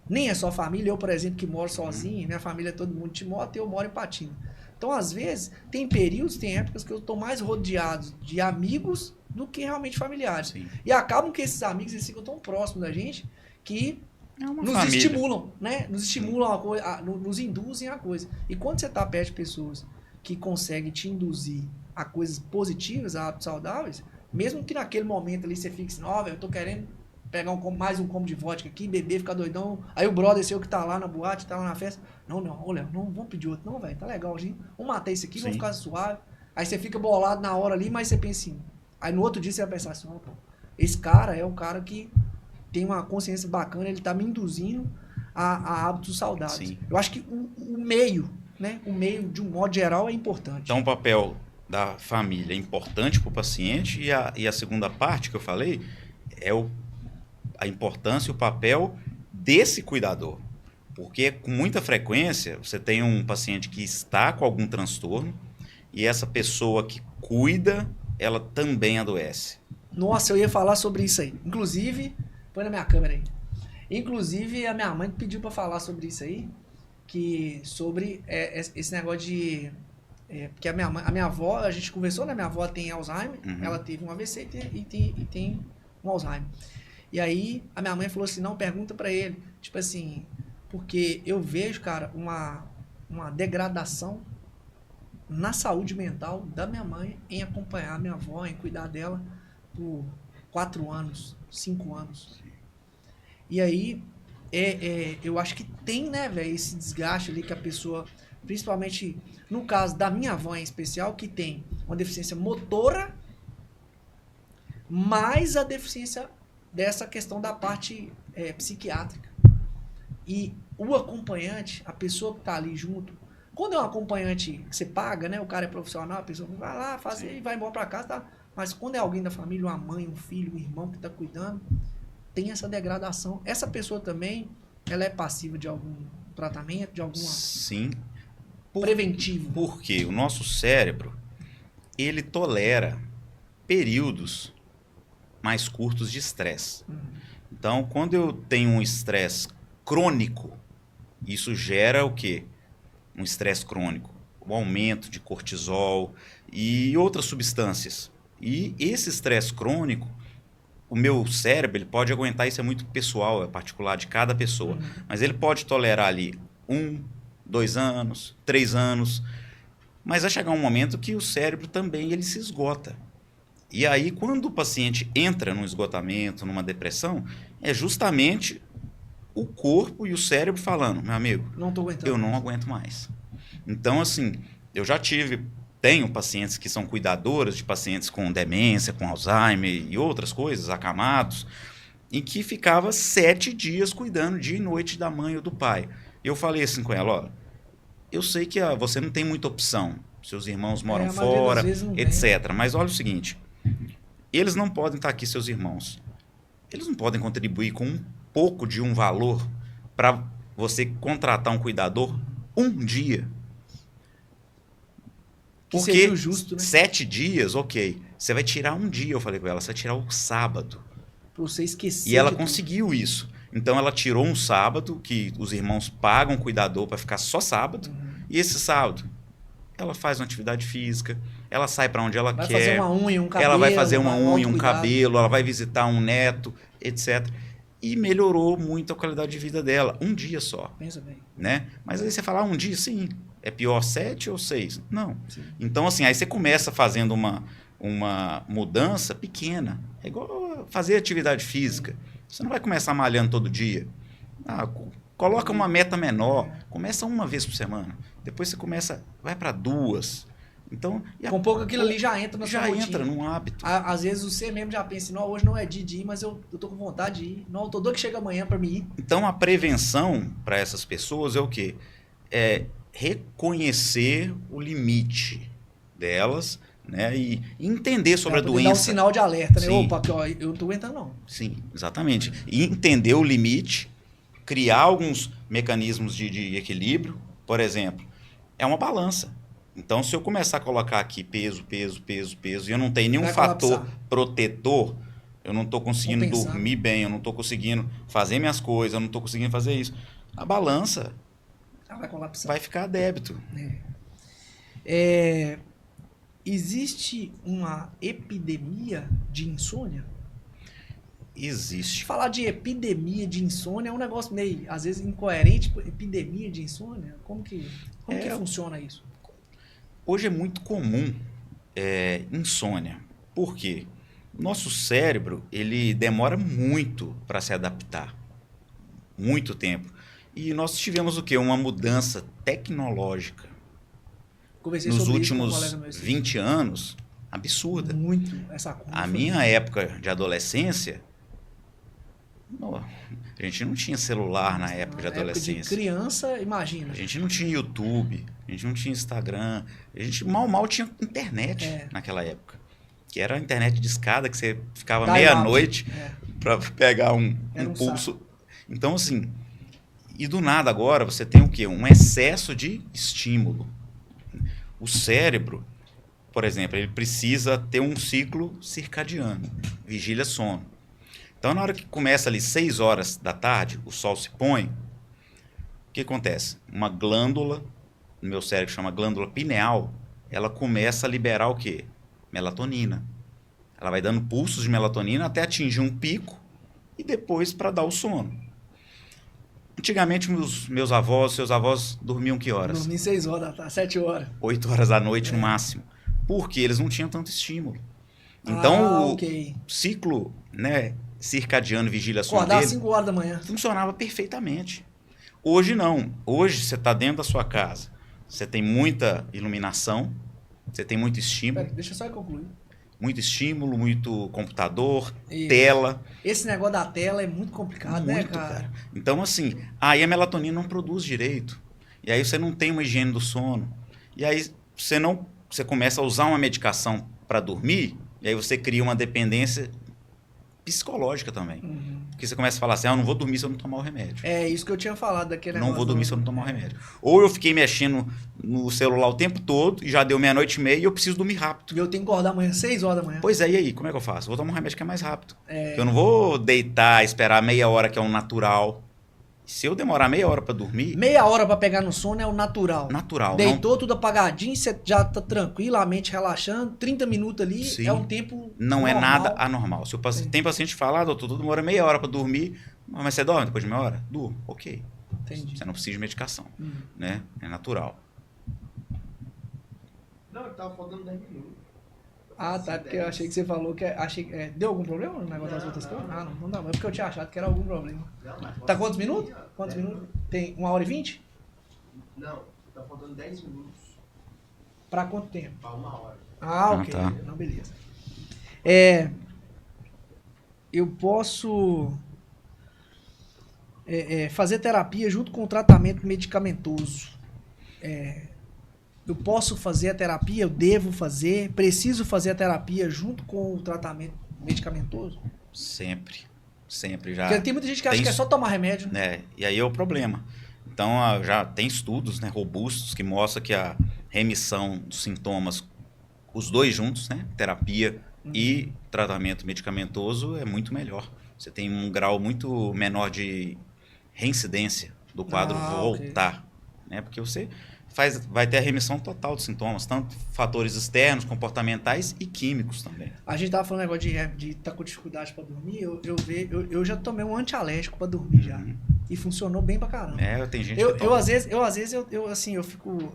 S1: nem é só família, eu, por exemplo, que moro sozinho, minha família é todo mundo de moto, eu moro em Patina. Então, às vezes, tem períodos, tem épocas que eu tô mais rodeado de amigos do que realmente familiares. Sim. E acabam que esses amigos eles ficam tão próximos da gente que nos família. Estimulam, né? Nos estimulam a coisa, nos induzem a coisa. E quando você tá perto de pessoas que conseguem te induzir a coisas positivas, a hábitos saudáveis, mesmo que naquele momento ali você fique assim, eu tô querendo pegar mais um combo de vodka aqui, beber, ficar doidão. Aí o brother seu que tá lá na boate, tá lá na festa, não, Léo, não, vamos pedir outro. Não, velho, tá legal, gente. Vamos matar isso aqui, vamos ficar suave. Aí você fica bolado na hora ali, mas você pensa assim. Aí no outro dia você vai pensar assim, pô, esse cara é um cara que tem uma consciência bacana, ele tá me induzindo a hábitos saudáveis. Sim. Eu acho que o meio, né? O meio, de um modo geral, é importante.
S2: Então o papel da família é importante para o paciente e a segunda parte que eu falei é a importância e o papel desse cuidador. Porque com muita frequência você tem um paciente que está com algum transtorno e essa pessoa que cuida, ela também adoece.
S1: Nossa, eu ia falar sobre isso aí. Inclusive, põe na minha câmera aí. Inclusive, a minha mãe pediu pra falar sobre isso aí, sobre esse negócio de... porque a minha avó, a gente conversou, né? Minha avó tem Alzheimer, ela teve um AVC e tem um Alzheimer. E aí, a minha mãe falou assim, não, pergunta pra ele. Tipo assim, porque eu vejo, cara, uma degradação na saúde mental da minha mãe em acompanhar a minha avó, em cuidar dela por 4 anos, 5 anos. E aí, eu acho que tem, né, velho, esse desgaste ali que a pessoa, principalmente no caso da minha avó em especial, que tem uma deficiência motora, mais a deficiência dessa questão da parte psiquiátrica. E o acompanhante, a pessoa que tá ali junto, quando é um acompanhante que você paga, né, o cara é profissional, a pessoa vai lá, faz e vai embora pra casa, tá? Mas quando é alguém da família, uma mãe, um filho, um irmão que tá cuidando, tem essa degradação. Essa pessoa também, ela é passiva de algum tratamento, de alguma...
S2: Sim.
S1: Preventivo.
S2: Porque o nosso cérebro, ele tolera períodos mais curtos de estresse. Então, quando eu tenho um estresse crônico, isso gera o quê? Um estresse crônico. O aumento de cortisol e outras substâncias. E esse estresse crônico, o meu cérebro, ele pode aguentar, isso é muito pessoal, é particular de cada pessoa, mas ele pode tolerar ali 1, 2 anos, 3 anos, mas vai chegar um momento que o cérebro também ele se esgota. E aí, quando o paciente entra num esgotamento, numa depressão, é justamente o corpo e o cérebro falando, meu amigo,
S1: não tô aguentando,
S2: eu não aguento mais. Então, assim, eu já tenho pacientes que são cuidadoras de pacientes com demência, com Alzheimer e outras coisas, acamados, em que ficava 7 dias cuidando dia e noite da mãe ou do pai. Eu falei assim com ela, ó, eu sei que você não tem muita opção, seus irmãos moram fora, etc. Mas olha o seguinte, eles não podem estar aqui, seus irmãos. Eles não podem contribuir com um pouco de um valor para você contratar um cuidador um dia. Porque
S1: o justo, né?
S2: 7 dias, ok. Você vai tirar um dia, eu falei com ela, você vai tirar o sábado.
S1: Pra você esquecer.
S2: E ela conseguiu isso. Então ela tirou um sábado, que os irmãos pagam cuidador para ficar só sábado. E esse sábado, ela faz uma atividade física, ela sai para onde ela quer.
S1: Vai fazer uma unha, um cabelo.
S2: Ela vai fazer uma unha, um cabelo, ela vai visitar um neto, etc. E melhorou muito a qualidade de vida dela. Um dia só.
S1: Pensa bem.
S2: Né? Mas aí você fala, um dia, sim. É pior 7 ou 6? Não.
S1: Sim.
S2: Então, assim, aí você começa fazendo uma mudança pequena. É igual fazer atividade física. Você não vai começar malhando todo dia. Coloca uma meta menor. Começa uma vez por semana. Depois você vai para 2. Então,
S1: com pouco aquilo ali já entra na sua rotina.
S2: Já entra num hábito.
S1: Às vezes você mesmo já pensa, não, hoje não é dia de ir, mas eu tô com vontade de ir. Não, eu tô doido que chega amanhã para mim ir.
S2: Então, a prevenção para essas pessoas é o quê? É reconhecer o limite delas, né? E entender sobre a doença.
S1: Dar um sinal de alerta, né?
S2: Sim.
S1: Opa, aqui, ó, eu não tô aguentando, não.
S2: Sim, exatamente. E entender o limite, criar alguns mecanismos de equilíbrio. Por exemplo, é uma balança. Então, se eu começar a colocar aqui peso, e eu não tenho nenhum fator protetor, eu não estou conseguindo dormir bem, eu não estou conseguindo fazer minhas coisas, eu não estou conseguindo fazer isso. A balança vai ficar a débito.
S1: Existe uma epidemia de insônia?
S2: Existe.
S1: Falar de epidemia de insônia é um negócio meio, às vezes, incoerente. Epidemia de insônia? Como que funciona isso?
S2: Hoje é muito comum insônia. Por quê? Nosso cérebro, ele demora muito para se adaptar. Muito tempo. E nós tivemos o quê? Uma mudança tecnológica nos últimos 20 anos absurda.
S1: Muito essa curva.
S2: A minha época de adolescência, a gente não tinha celular na época de adolescência.
S1: Época de criança, imagina.
S2: A gente não tinha YouTube, a gente não tinha Instagram, a gente mal tinha internet naquela época. Que era a internet de escada, que você ficava meia-noite para pegar um pulso. Então, assim, e do nada agora você tem o quê? Um excesso de estímulo. O cérebro, por exemplo, ele precisa ter um ciclo circadiano, vigília-sono. Então, na hora que começa ali 6 horas da tarde, o sol se põe, o que acontece? Uma glândula, no meu cérebro chama glândula pineal, ela começa a liberar o quê? Melatonina. Ela vai dando pulsos de melatonina até atingir um pico e depois para dar o sono. Antigamente, meus avós, seus avós dormiam que horas?
S1: Dormi 6 horas, tá? 7 horas.
S2: 8 horas da noite no máximo. Porque eles não tinham tanto estímulo. Então, o ciclo, né, circadiano, vigília-sono
S1: acordar
S2: dele...
S1: às 5 horas da manhã.
S2: Funcionava perfeitamente. Hoje não. Hoje você está dentro da sua casa. Você tem muita iluminação, você tem muito estímulo.
S1: Pera, deixa eu só concluir.
S2: Muito estímulo, muito computador,
S1: Isso.
S2: tela.
S1: Esse negócio da tela é muito complicado, né, cara?
S2: Então, assim, aí a melatonina não produz direito. E aí você não tem uma higiene do sono. E aí você começa a usar uma medicação para dormir, e aí você cria uma dependência psicológica também. Porque você começa a falar assim, eu não vou dormir se eu não tomar o remédio.
S1: É isso que eu tinha falado daquele negócio.
S2: Não vou dormir se eu não tomar o remédio. Ou eu fiquei mexendo no celular o tempo todo, e já deu 00:30 e eu preciso dormir rápido.
S1: E eu tenho que acordar amanhã 6 horas da manhã.
S2: Pois é, e aí? Como é que eu faço? Vou tomar um remédio que é mais rápido. Porque eu não vou deitar, esperar meia hora, que é um natural. Se eu demorar meia hora para dormir...
S1: Meia hora para pegar no sono é o natural.
S2: Natural.
S1: Deitou tudo apagadinho, você já tá tranquilamente relaxando. 30 minutos ali é um tempo
S2: não
S1: normal.
S2: É nada anormal. Se tem paciente que fala, doutor, tu demora meia hora para dormir, mas você dorme depois de meia hora? Durmo. Ok.
S1: Entendi.
S2: Você não precisa de medicação. Né? É natural.
S3: Não, ele tava faltando 10 minutos.
S1: Ah, tá, porque eu achei que você falou que... deu algum problema no negócio das outras coisas? Ah, não dá, mas é porque eu tinha achado que era algum problema. Tá quantos minutos? Quantos minutos? Tem 1h20?
S3: Não, tá faltando 10 minutos.
S1: Pra quanto tempo?
S3: Pra 1 hora.
S1: Ah, ok.
S2: Tá.
S1: Não, beleza. Eu posso fazer terapia junto com o tratamento medicamentoso. Eu posso fazer a terapia, eu devo fazer, preciso fazer a terapia junto com o tratamento medicamentoso?
S2: Sempre. Sempre já.
S1: Porque tem muita gente que acha que é só tomar remédio.
S2: Né? E aí é o problema. Então, já tem estudos, né, robustos que mostram que a remissão dos sintomas, os dois juntos, né, terapia e tratamento medicamentoso, é muito melhor. Você tem um grau muito menor de reincidência do quadro voltar. Okay. Né? Porque você vai ter a remissão total dos sintomas, tanto fatores externos, comportamentais e químicos também.
S1: A gente tava falando negócio de estar com dificuldade para dormir, eu já tomei um antialérgico para dormir já. E funcionou bem pra caramba.
S2: Tem gente
S1: que toma. Às vezes eu fico...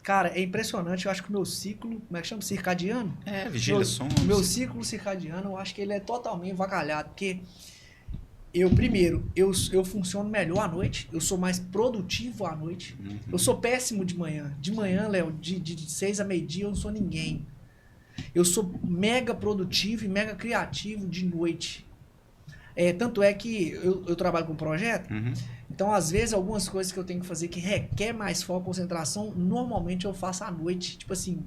S1: Cara, é impressionante, eu acho que o meu ciclo, como é que chama? Circadiano?
S2: Vigília, sono.
S1: Meu ciclo circadiano, eu acho que ele é totalmente vacalhado, porque eu funciono melhor à noite, eu sou mais produtivo à noite. Eu sou péssimo de manhã. De manhã, Léo, de 6 a meio-dia eu não sou ninguém. Eu sou mega produtivo e mega criativo de noite. Tanto é que eu trabalho com projeto, então às vezes algumas coisas que eu tenho que fazer que requer mais foco, concentração, normalmente eu faço à noite, tipo assim,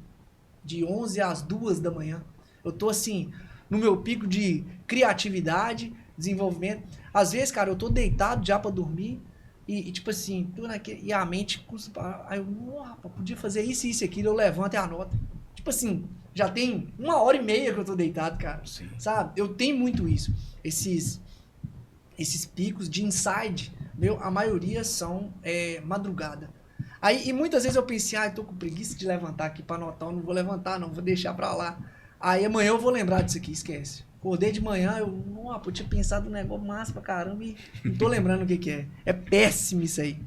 S1: de 11 às 2 da manhã. Eu tô assim, no meu pico de criatividade, desenvolvimento. Às vezes, cara, eu tô deitado já pra dormir e tipo assim, e a mente, aí eu, rapaz, podia fazer isso e isso e aquilo, eu levanto e anoto. Tipo assim, já tem 1h30 que eu tô deitado, cara.
S2: Sim.
S1: Sabe? Eu tenho muito isso. Esses picos de inside, a maioria são madrugada. Aí, e muitas vezes eu pensei, eu tô com preguiça de levantar aqui pra anotar, eu não vou levantar não, vou deixar pra lá. Aí amanhã eu vou lembrar disso aqui, esquece. Acordei de manhã, eu tinha pensado num negócio massa pra caramba e não tô lembrando o que é. É péssimo isso aí.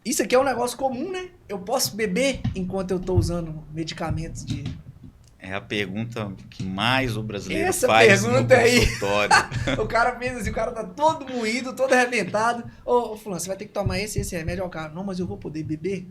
S1: Isso aqui é um negócio comum, né? Eu posso beber enquanto eu tô usando medicamentos de...
S2: É a pergunta que mais o brasileiro
S1: Essa
S2: faz
S1: pergunta
S2: no
S1: aí.
S2: consultório.
S1: O cara pensa assim, o cara tá todo moído, todo arrebentado. Ô, fulano, você vai ter que tomar esse remédio ao cara. Não, mas eu vou poder beber?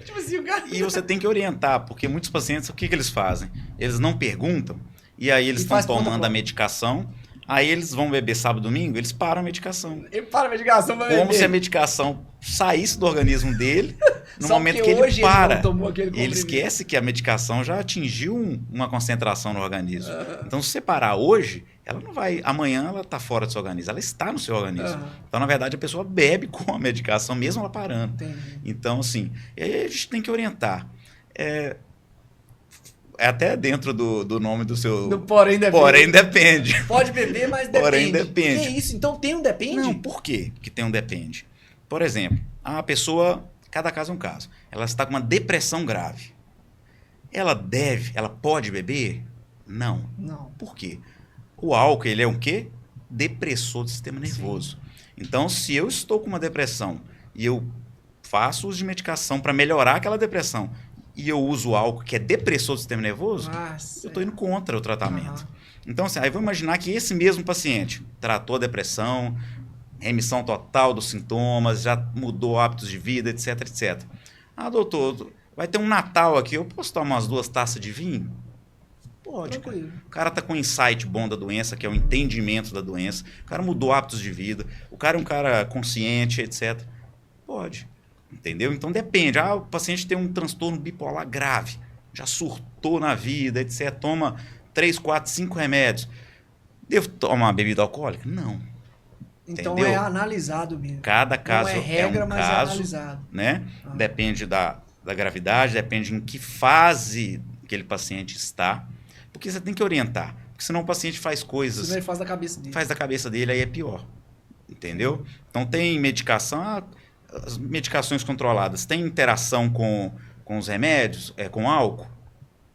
S1: Tipo assim, o cara...
S2: E você tem que orientar, porque muitos pacientes, o que eles fazem? Eles não perguntam, e aí eles estão tomando a medicação, Aí eles vão beber sábado, domingo, eles param a medicação.
S1: Ele para a medicação pra beber.
S2: Como se a medicação saísse do organismo dele no
S1: Só
S2: momento
S1: porque
S2: que ele
S1: hoje ele
S2: para.
S1: não tomou aquele
S2: Ele
S1: comprimido.
S2: esquece que a medicação já atingiu uma concentração no organismo. Então, se você parar hoje, ela não vai. Amanhã ela está fora do seu organismo, ela está no seu organismo. Então, na verdade, a pessoa bebe com a medicação, mesmo ela parando.
S1: Entendi.
S2: Então, assim, e aí a gente tem que orientar. É até dentro do nome do seu.
S1: Porém depende.
S2: Porém, depende.
S1: Pode beber, mas depende.
S2: Porém, depende.
S1: Que isso? Então tem um depende?
S2: Não, por quê que tem um depende? Por exemplo, a pessoa, cada caso é um caso, ela está com uma depressão grave. Ela pode beber? Não.
S1: Não.
S2: Por quê? O álcool, ele é um quê? Depressor do sistema nervoso. Então, se eu estou com uma depressão e eu faço uso de medicação para melhorar aquela depressão e eu uso álcool que é depressor do sistema nervoso, eu estou indo contra o tratamento. Então, assim, aí vamos imaginar que esse mesmo paciente tratou a depressão, remissão total dos sintomas, já mudou hábitos de vida, etc, etc. Ah, doutor, vai ter um Natal aqui, eu posso tomar umas 2 taças de vinho? Pode, cara. O cara tá com um insight bom da doença, que é o entendimento da doença. O cara mudou hábitos de vida. O cara é um cara consciente, etc. Pode. Entendeu? Então depende. Ah, o paciente tem um transtorno bipolar grave. Já surtou na vida, etc. Toma 3, 4, 5 remédios. Devo tomar bebida alcoólica? Não.
S1: Então
S2: Entendeu?
S1: é analisado mesmo.
S2: Cada caso
S1: não é regra,
S2: um
S1: mas
S2: caso,
S1: é analisado.
S2: Né? Depende da gravidade, depende em que fase aquele paciente está. Porque você tem que orientar. Porque senão o paciente faz coisas...
S1: Senão ele faz da cabeça dele.
S2: Faz da cabeça dele, aí é pior. Entendeu? Então tem medicação... as medicações controladas têm interação com os remédios? Com álcool?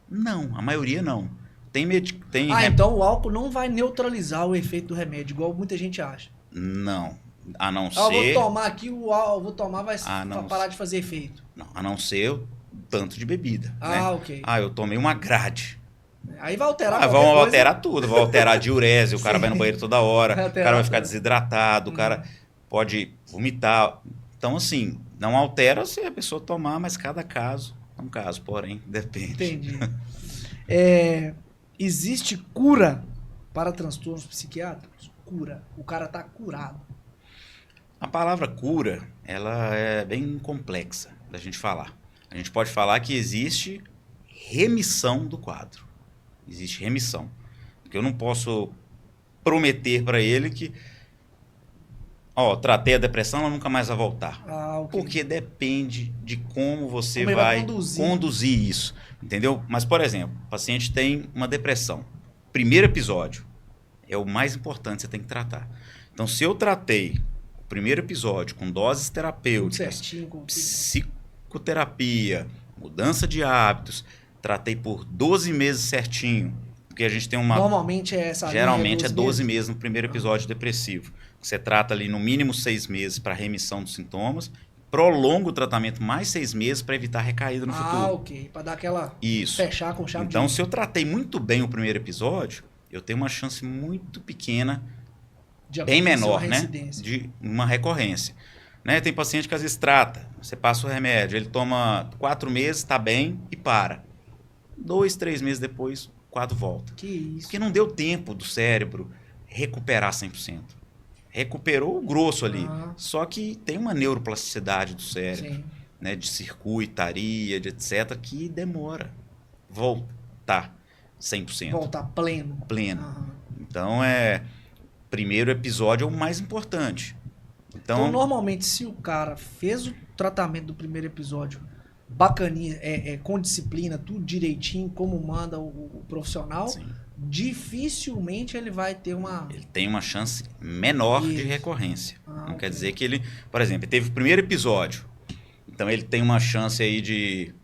S2: Não, a maioria não.
S1: Então o álcool não vai neutralizar o efeito do remédio, igual muita gente acha.
S2: Não. A não ser...
S1: eu vou tomar aqui, vai parar de fazer efeito.
S2: Não, a não ser o tanto de bebida.
S1: Ah,
S2: né?
S1: ok.
S2: Ah, eu tomei uma grade.
S1: Aí vai alterar
S2: vai alterar tudo. Vai alterar a diurese, o cara vai no banheiro toda hora, o cara vai ficar desidratado, o cara pode vomitar. Então, assim, não altera se a pessoa tomar, mas cada caso é um caso, porém, depende.
S1: Entendi. Existe cura para transtornos psiquiátricos? Cura. O cara tá curado.
S2: A palavra cura, ela é bem complexa da gente falar. A gente pode falar que existe remissão do quadro. Existe remissão. Porque eu não posso prometer para ele que tratei a depressão, ela nunca mais vai voltar.
S1: Okay.
S2: Porque depende de como você vai conduzir isso. Entendeu? Mas, por exemplo, o paciente tem uma depressão. Primeiro episódio é o mais importante que você tem que tratar. Então, se eu tratei o primeiro episódio com doses terapêuticas, psicoterapia, mudança de hábitos, tratei por 12 meses certinho, porque a gente tem uma...
S1: Normalmente é essa...
S2: Geralmente é 12 meses no primeiro episódio depressivo. Você trata ali no mínimo 6 meses para remissão dos sintomas, prolonga o tratamento mais 6 meses para evitar recaída no futuro.
S1: Ok. Para dar aquela...
S2: Isso.
S1: Fechar com chave
S2: Então, se eu tratei muito bem o primeiro episódio, eu tenho uma chance muito pequena, bem menor, né? De uma recorrência. Né? Tem paciente que às vezes trata, você passa o remédio, ele toma 4 meses, está bem e para. 2, 3 meses depois, o quadro volta.
S1: Que isso.
S2: Porque não deu tempo do cérebro recuperar 100%. Recuperou o grosso ali. Só que tem uma neuroplasticidade do cérebro, né, de circuitaria, de etc., que demora voltar 100%.
S1: Voltar pleno.
S2: Então, primeiro episódio é o mais importante.
S1: Então, normalmente, se o cara fez o tratamento do primeiro episódio bacaninha, com disciplina, tudo direitinho, como manda o profissional, dificilmente ele vai ter uma...
S2: Ele tem uma chance menor de recorrência. Não quer dizer que ele... Por exemplo, ele teve o primeiro episódio. Então, ele tem uma chance aí de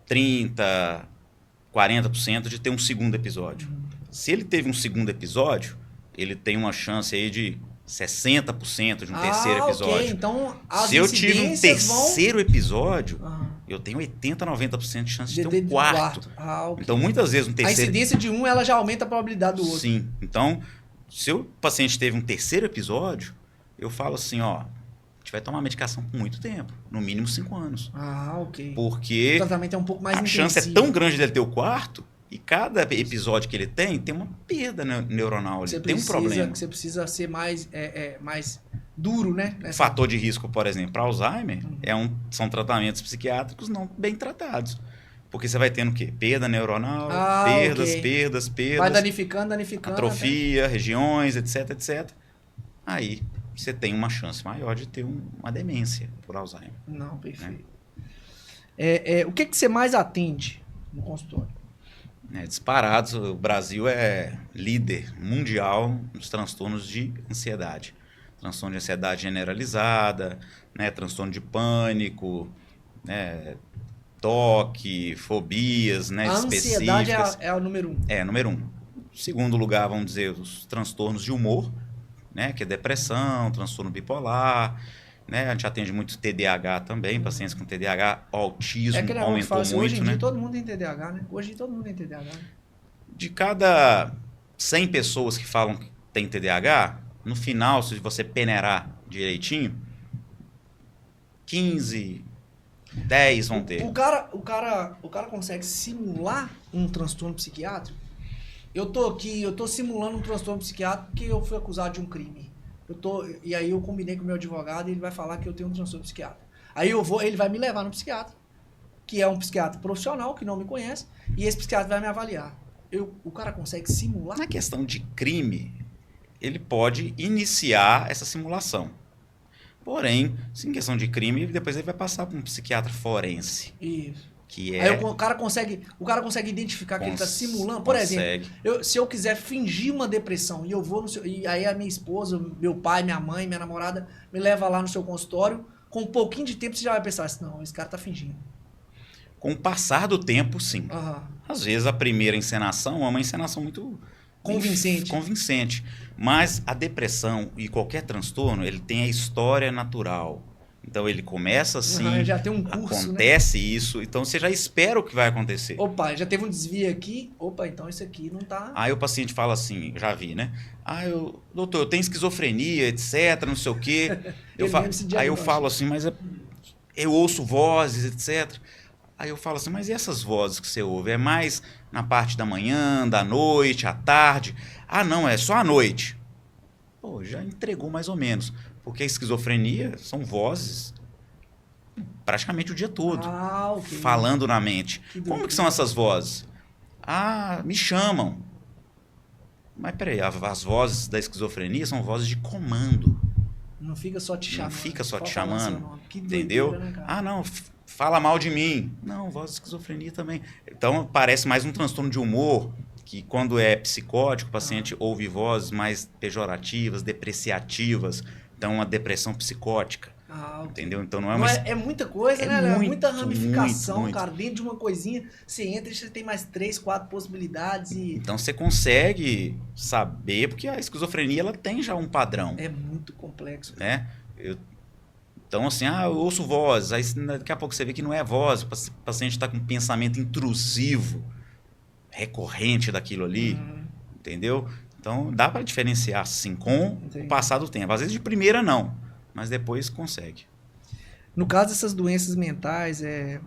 S2: 30%, 40% de ter um segundo episódio. Se ele teve um segundo episódio, ele tem uma chance aí de 60% de um terceiro episódio.
S1: Okay. Então,
S2: se eu tive um terceiro episódio, eu tenho 80%, 90% de chance de ter um quarto.
S1: Okay.
S2: Então, muitas vezes um terceiro...
S1: A incidência de um, ela já aumenta a probabilidade do outro.
S2: Sim. Então, se o paciente teve um terceiro episódio, eu falo assim, a gente vai tomar medicação por muito tempo. No mínimo 5 anos.
S1: Ok.
S2: Porque
S1: o tratamento é um pouco mais intensivo.
S2: A chance é tão grande dele ter o quarto E cada episódio que ele tem uma perda neuronal, ele tem um problema.
S1: Você precisa ser mais duro, né?
S2: O fator de risco, por exemplo, para Alzheimer, são tratamentos psiquiátricos não bem tratados. Porque você vai tendo o quê? Perda neuronal, perdas.
S1: Vai danificando.
S2: Atrofia, regiões, etc. Aí você tem uma chance maior de ter uma demência por Alzheimer.
S1: Não, perfeito. O que você mais atende no consultório?
S2: Disparados, o Brasil é líder mundial nos transtornos de ansiedade. Transtorno de ansiedade generalizada, transtorno de pânico, toque, fobias, específicas.
S1: A ansiedade é o número 1.
S2: É, número 1. Segundo lugar, vamos dizer, os transtornos de humor, que é depressão, transtorno bipolar. A gente atende muito TDAH também, pacientes com TDAH, autismo aumentou muito.
S1: Hoje em dia todo mundo tem TDAH, né? Hoje todo mundo tem TDAH. Né?
S2: De cada 100 pessoas que falam que tem TDAH, no final, se você peneirar direitinho, 15, 10 vão ter.
S1: O cara consegue simular um transtorno psiquiátrico? Eu tô simulando um transtorno psiquiátrico porque eu fui acusado de um crime. E aí eu combinei com o meu advogado e ele vai falar que eu tenho um transtorno psiquiátrico. Aí ele vai me levar no psiquiatra, que é um psiquiatra profissional, que não me conhece, e esse psiquiatra vai me avaliar. O cara consegue simular?
S2: Na questão de crime, ele pode iniciar essa simulação. Porém, se em questão de crime, depois ele vai passar para um psiquiatra forense.
S1: Isso.
S2: Que é...
S1: Aí o cara consegue identificar que ele está simulando. Por exemplo, se eu quiser fingir uma depressão e eu vou e aí a minha esposa, meu pai, minha mãe, minha namorada me leva lá no seu consultório, com um pouquinho de tempo você já vai pensar assim, não, esse cara está fingindo.
S2: Com o passar do tempo, sim. Às vezes a primeira encenação é uma encenação muito convincente. Mas a depressão e qualquer transtorno, ele tem a história natural. Então ele começa assim,
S1: já tem um curso,
S2: acontece isso, então você já espera o que vai acontecer.
S1: Opa, já teve um desvio aqui, então isso aqui não tá...
S2: Aí o paciente fala assim, já vi, né? Doutor, eu tenho esquizofrenia, etc, não sei o quê. Aí eu falo assim, mas eu ouço vozes, etc. Aí eu falo assim, mas e essas vozes que você ouve? É mais na parte da manhã, da noite, à tarde? Ah, não, é só à noite. Pô, já entregou mais ou menos. Porque a esquizofrenia são vozes praticamente o dia todo, falando na mente. Como que são essas vozes? Me chamam. Mas peraí, as vozes da esquizofrenia são vozes de comando.
S1: Não fica só te chamando.
S2: Não fica só te chamando,
S1: entendeu?
S2: Doideira, né, não, fala mal de mim. Não, voz de esquizofrenia também. Então parece mais um transtorno de humor, que quando é psicótico, o paciente ouve vozes mais pejorativas, depreciativas. Então, uma depressão psicótica. Entendeu? Então, não é
S1: é muita coisa, né? É muita ramificação, cara. Dentro de uma coisinha, você entra e você tem mais 3, 4 possibilidades.
S2: Então, você consegue saber, porque a esquizofrenia ela tem já um padrão.
S1: É muito complexo.
S2: Né? Então, assim, eu ouço vozes. Aí, daqui a pouco você vê que não é voz. O paciente está com um pensamento intrusivo, recorrente daquilo ali. Entendeu? Então, dá para diferenciar, sim, com o passar do tempo. Às vezes, de primeira, não. Mas depois, consegue.
S1: No caso dessas doenças mentais, é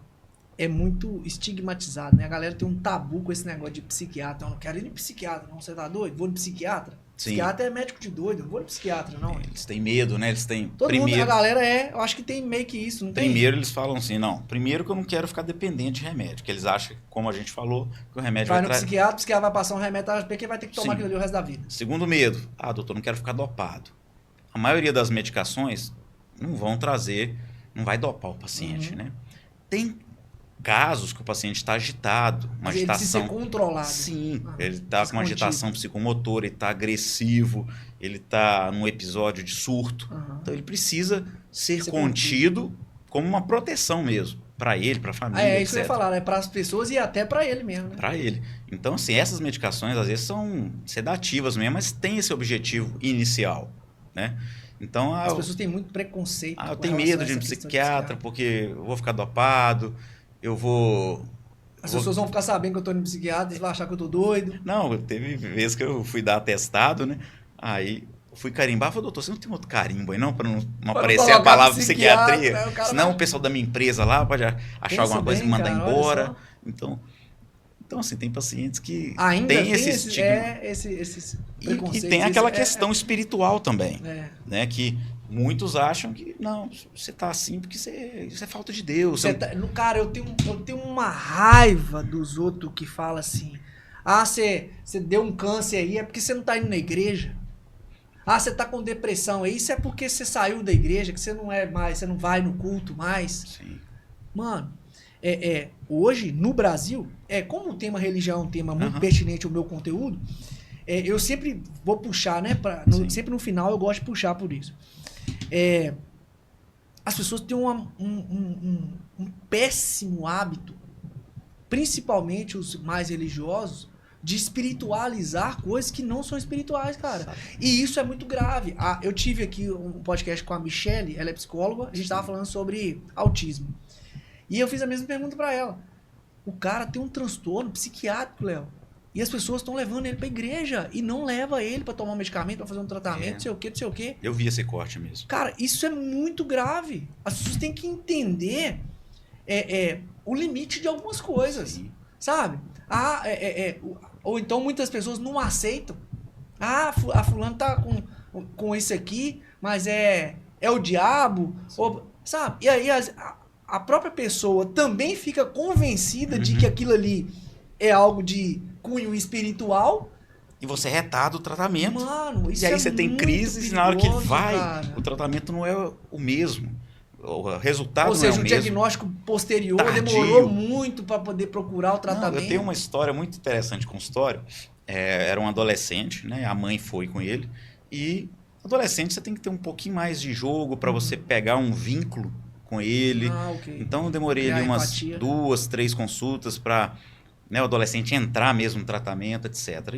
S1: muito estigmatizado, né? A galera tem um tabu com esse negócio de psiquiatra. Eu não quero ir no psiquiatra, não. Você tá doido? Vou no psiquiatra?
S2: Sim.
S1: Psiquiatra é médico de doido. Não vou no psiquiatra, não.
S2: Eles têm medo, né? Eles têm...
S1: Todo mundo, a galera eu acho que tem meio que isso, não tem?
S2: Primeiro eles falam assim, não. Primeiro que eu não quero ficar dependente de remédio. Porque eles acham, como a gente falou, que o remédio
S1: vai no psiquiatra, o psiquiatra vai passar um remédio, porque vai ter que tomar aquilo ali o resto da vida.
S2: Segundo medo. Doutor, não quero ficar dopado. A maioria das medicações não vão trazer, não vai dopar o paciente, né? Tem casos que o paciente está agitado, uma agitação...
S1: Ele precisa ser controlado.
S2: Sim, ele está com uma agitação psicomotora, ele está agressivo, ele está num episódio de surto. Então ele precisa ser contido como uma proteção mesmo, para ele, para a família,
S1: É isso que eu ia falar, para as pessoas e até para ele mesmo. Né?
S2: Para ele. Então, assim, essas medicações às vezes são sedativas mesmo, mas tem esse objetivo inicial, né? Então,
S1: as pessoas têm muito preconceito.
S2: Eu tenho medo de um psiquiatra porque eu vou ficar dopado, as
S1: pessoas vão ficar sabendo que eu tô indo no psiquiatra, eles vão achar que eu tô doido.
S2: Não, teve vezes que eu fui dar atestado, né? Aí eu fui carimbar, falei, doutor, você não tem outro carimbo aí não? Para não aparecer a palavra psiquiatria. Senão o pessoal da minha empresa lá pode achar alguma coisa e mandar embora. Então Então, assim, tem pacientes que
S1: Ainda
S2: têm
S1: tem
S2: esse
S1: esses
S2: estigma.
S1: esses
S2: E
S1: preconceitos.
S2: tem aquela questão espiritual também,
S1: É.
S2: né? Que muitos acham que, não, você tá assim porque isso é falta de Deus.
S1: Cara, eu tenho uma raiva dos outros que falam assim: ah, você deu um câncer aí, é porque você não tá indo na igreja. Ah, você tá com depressão aí, isso é porque você saiu da igreja, que você não é mais, você não vai no culto mais.
S2: Sim.
S1: Mano, hoje, no Brasil, como o tema religião é um tema muito
S2: Aham.
S1: pertinente ao meu conteúdo, eu sempre vou puxar, né?
S2: Sim.
S1: Sempre no final eu gosto de puxar por isso. As pessoas têm um péssimo hábito, principalmente os mais religiosos, de espiritualizar coisas que não são espirituais, cara. E isso é muito grave. Eu tive aqui um podcast com a Michelle, ela é psicóloga, a gente tava falando sobre autismo. E eu fiz a mesma pergunta pra ela. O cara tem um transtorno psiquiátrico, Léo. E as pessoas estão levando ele pra igreja e não leva ele pra tomar um medicamento, pra fazer um tratamento, não sei o quê.
S2: Eu vi esse corte mesmo.
S1: Cara, isso é muito grave. As pessoas têm que entender o limite de algumas coisas.
S2: Sim.
S1: Sabe? Ou então muitas pessoas não aceitam. A fulano tá com isso aqui, mas é o diabo. Ou, sabe? E aí a própria pessoa também fica convencida de que aquilo ali é algo de cunho espiritual.
S2: E você retarda o tratamento.
S1: Mano, isso
S2: e aí
S1: é
S2: você tem
S1: muito
S2: crises e na hora que
S1: perigoso,
S2: vai,
S1: cara.
S2: o tratamento não é o mesmo. O resultado
S1: Ou seja,
S2: não é o
S1: o
S2: mesmo.
S1: diagnóstico posterior
S2: Tardio.
S1: demorou muito para poder procurar o tratamento.
S2: Não, eu tenho uma história muito interessante com história. Era um adolescente, né? A mãe foi com ele. E adolescente você tem que ter um pouquinho mais de jogo para você pegar um vínculo com ele.
S1: Ok.
S2: Então eu demorei
S1: Criar
S2: ali umas
S1: empatia.
S2: 2, 3 consultas para o adolescente entrar mesmo no tratamento, etc.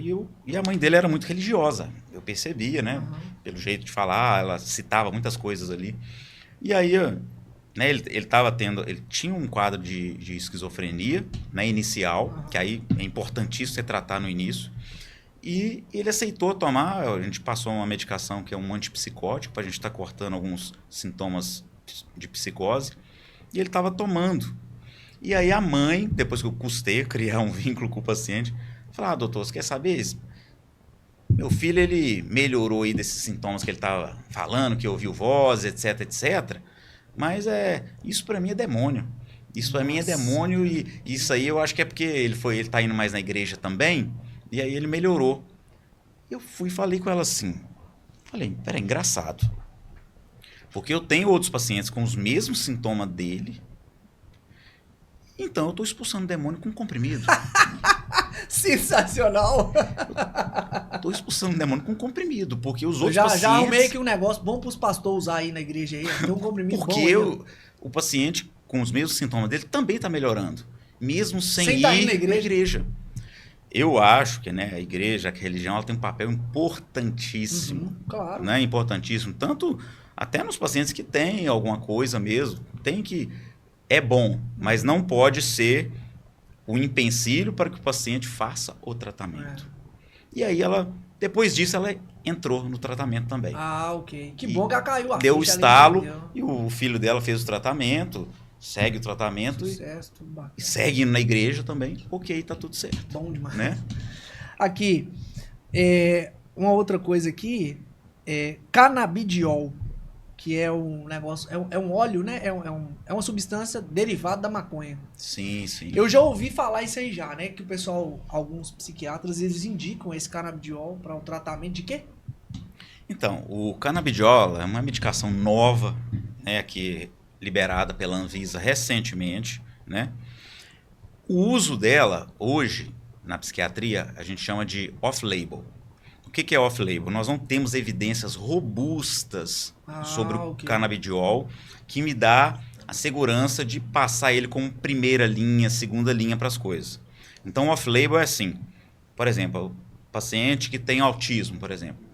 S2: E a mãe dele era muito religiosa. Eu percebia, né? Pelo jeito de falar, ela citava muitas coisas ali. E aí, né, ele tinha um quadro de esquizofrenia, né, inicial, que aí é importantíssimo você tratar no início. E ele aceitou tomar, a gente passou uma medicação que é um antipsicótico, para a gente estar cortando alguns sintomas de psicose, e ele estava tomando. E aí a mãe, depois que eu custei criar um vínculo com o paciente, falou: doutor, você quer saber isso? Meu filho, ele melhorou aí desses sintomas que ele estava falando, que ouviu voz, etc, etc. Mas isso para mim é demônio. Isso para mim é demônio e isso aí eu acho que é porque ele tá indo mais na igreja também, e aí ele melhorou. Eu fui e falei com ela assim, peraí, engraçado. Porque eu tenho outros pacientes com os mesmos sintomas dele, então eu estou expulsando o demônio com comprimido.
S1: Sensacional!
S2: Estou expulsando o demônio com comprimido, porque os outros pacientes...
S1: Já arrumei aqui um negócio bom para os pastores usar aí na igreja aí. Tem um comprimido
S2: porque
S1: bom.
S2: O paciente com os mesmos sintomas dele também está melhorando, mesmo sem
S1: tá
S2: ir
S1: indo na igreja.
S2: Eu acho que, né, a igreja, a religião, ela tem um papel importantíssimo.
S1: Claro.
S2: Né, importantíssimo. Tanto até nos pacientes que têm alguma coisa mesmo. Tem que... É bom, mas não pode ser o empecilho para que o paciente faça o tratamento. E aí depois disso, ela entrou no tratamento também.
S1: Ah, ok. Que bom que ela caiu a
S2: deu o
S1: ficha ali,
S2: estalo
S1: entendeu?
S2: e o filho dela fez o tratamento, segue o tratamento
S1: Sucesso, tudo bacana.
S2: e segue indo na igreja também. Ok, tá tudo certo.
S1: Bom demais.
S2: Né?
S1: Aqui, uma outra coisa aqui, canabidiol, que é um negócio, é um óleo, né? É uma substância derivada da maconha.
S2: Sim, sim.
S1: Eu já ouvi falar isso aí já, né? Que o pessoal, alguns psiquiatras, eles indicam esse canabidiol para o tratamento de quê?
S2: Então, o canabidiol é uma medicação nova, né? Que liberada pela Anvisa recentemente, né? O uso dela hoje na psiquiatria a gente chama de off-label. O que é off-label? Nós não temos evidências robustas sobre o canabidiol que me dá a segurança de passar ele como primeira linha, segunda linha para as coisas. Então, off-label é assim. Por exemplo, o paciente que tem autismo, por exemplo,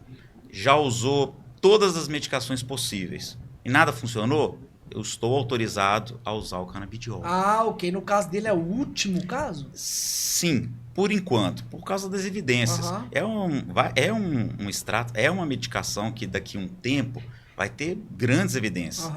S2: já usou todas as medicações possíveis e nada funcionou, eu estou autorizado a usar o canabidiol.
S1: Ah, ok. No caso dele é o último caso?
S2: Sim, por enquanto, por causa das evidências. É um extrato, é uma medicação que daqui a um tempo vai ter grandes evidências.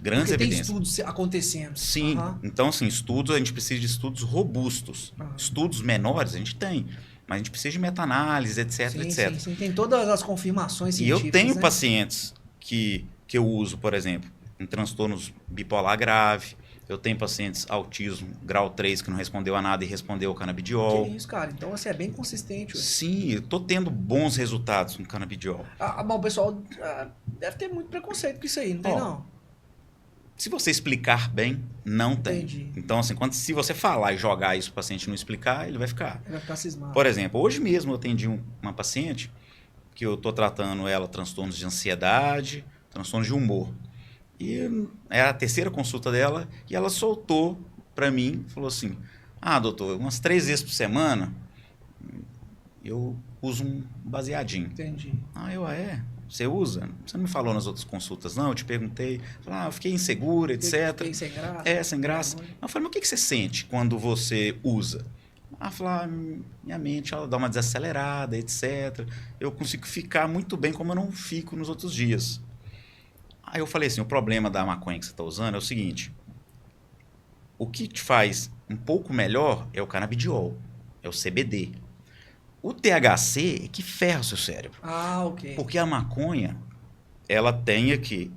S2: Grandes
S1: Porque tem
S2: evidências.
S1: estudos acontecendo.
S2: Sim,
S1: Aham.
S2: então assim, estudos, a gente precisa de estudos robustos.
S1: Aham.
S2: Estudos menores a gente tem, mas a gente precisa de meta-análise, etc,
S1: Sim,
S2: etc.
S1: sim, sim. Tem todas as confirmações
S2: E eu
S1: científicas,
S2: tenho
S1: né?
S2: pacientes que eu uso, por exemplo, em transtornos bipolar grave, eu tenho pacientes autismo grau 3 que não respondeu a nada e respondeu ao canabidiol.
S1: Que isso, cara. Então você é bem consistente. Ué.
S2: Sim, eu tô tendo bons resultados com canabidiol.
S1: Mas o pessoal deve ter muito preconceito com isso aí, não tem
S2: Ó,
S1: não?
S2: Se você explicar bem, não tem.
S1: Entendi.
S2: Então, assim, se você falar e jogar isso para o paciente não explicar, ele vai ficar.
S1: Ele vai ficar cismado.
S2: Por exemplo, hoje mesmo eu atendi uma paciente que eu estou tratando ela transtornos de ansiedade, transtornos de humor. E era a terceira consulta dela e ela soltou para mim, falou assim, doutor, umas 3 vezes por semana eu uso um baseadinho.
S1: Entendi.
S2: É? Você usa? Você não me falou nas outras consultas, não? Eu te perguntei. Falei, eu fiquei insegura, etc.
S1: Fiquei sem graça.
S2: Sem graça. Eu falei, mas o que você sente quando você usa? Falei, minha mente ela dá uma desacelerada, etc. Eu consigo ficar muito bem como eu não fico nos outros dias. Aí eu falei assim, o problema da maconha que você está usando é o seguinte, o que te faz um pouco melhor é o canabidiol, é o CBD. O THC é que ferra o seu cérebro.
S1: Ok.
S2: Porque a maconha, ela tem aqui,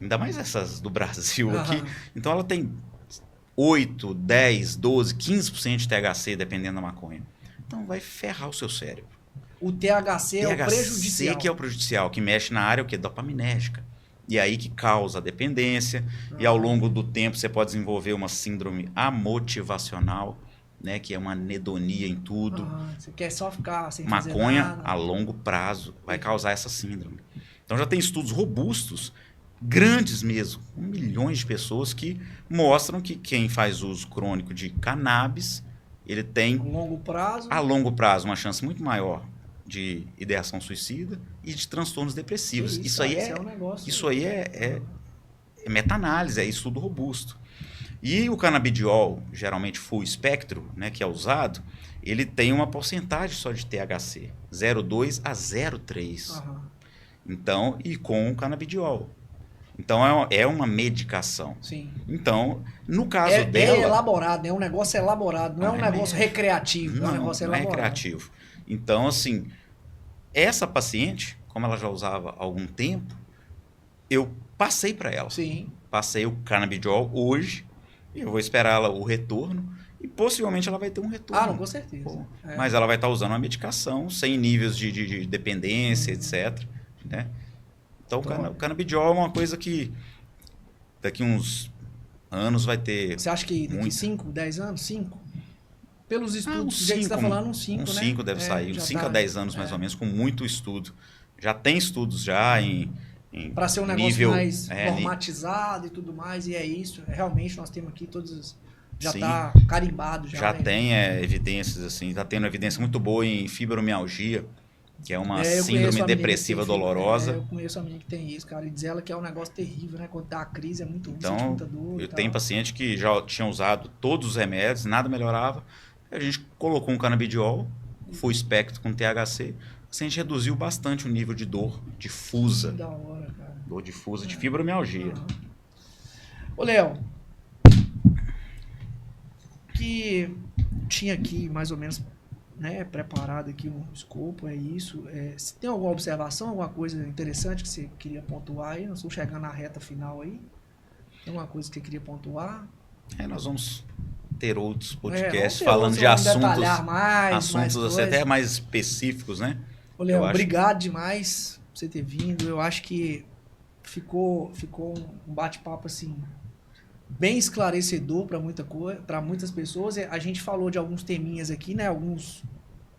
S2: ainda mais essas do Brasil aqui, então ela tem 8, 10, 12, 15% de THC, dependendo da maconha. Então vai ferrar o seu cérebro.
S1: O THC é o prejudicial.
S2: THC que é o prejudicial, que mexe na área dopaminérgica. E aí que causa a dependência. E ao longo do tempo você pode desenvolver uma síndrome amotivacional, né, que é uma anedonia em tudo.
S1: Você quer só ficar sem
S2: maconha,
S1: fazer nada.
S2: a longo prazo, vai causar essa síndrome. Então já tem estudos robustos, grandes mesmo, com milhões de pessoas que mostram que quem faz uso crônico de cannabis, ele tem, a longo prazo, uma chance muito maior de ideação suicida e de transtornos depressivos. Isso aí é meta-análise, é estudo robusto. E o canabidiol, geralmente full espectro, né, que é usado, ele tem uma porcentagem só de THC, 0,2 a 0,3. Então, e com o canabidiol. Então, é uma medicação.
S1: Sim.
S2: Então, no caso dela...
S1: É elaborado, é um negócio elaborado, não é um negócio recreativo, é um negócio elaborado.
S2: Não é recreativo. Então, assim, essa paciente, como ela já usava há algum tempo, eu passei para ela.
S1: Sim.
S2: Passei o canabidiol hoje, e eu vou esperar ela o retorno, e possivelmente ela vai ter um retorno.
S1: Não, com certeza.
S2: Mas ela vai estar usando uma medicação sem níveis de dependência, etc. Né? Então, o canabidiol é uma coisa que daqui uns anos vai ter...
S1: Você acha que daqui 5, 10 anos? 5? Pelos estudos, do jeito que você está falando, uns 5, né?
S2: Uns 5 deve sair, uns 5 a 10 anos mais ou menos, com muito estudo. Já tem estudos já
S1: para ser um negócio mais normatizado e tudo mais, e é isso. Realmente nós temos aqui todos... Já está carimbado.
S2: Já tem evidências, assim, está tendo evidência muito boa em fibromialgia, que é uma síndrome depressiva dolorosa.
S1: Eu conheço a menina que tem isso, cara, e diz ela que é um negócio terrível, né? Quando dá a crise é muito ruim,
S2: então,
S1: muita dor.
S2: Eu tenho paciente que já tinha usado todos os remédios, nada melhorava. A gente colocou um canabidiol, full espectro com THC, a gente reduziu bastante o nível de dor difusa.
S1: Que da hora, cara.
S2: Dor difusa de fibromialgia.
S1: Ô, Léo, que tinha aqui mais ou menos, né, preparado aqui um escopo, é isso. Se tem alguma observação, alguma coisa interessante que você queria pontuar aí? Nós estamos chegando na reta final aí. Tem alguma coisa que você queria pontuar?
S2: Nós vamos ter outros podcasts falando de assuntos até mais específicos, né?
S1: Ô, Léo, obrigado demais por você ter vindo. Eu acho que ficou um bate-papo assim bem esclarecedor para muitas pessoas. A gente falou de alguns teminhas aqui, né? Alguns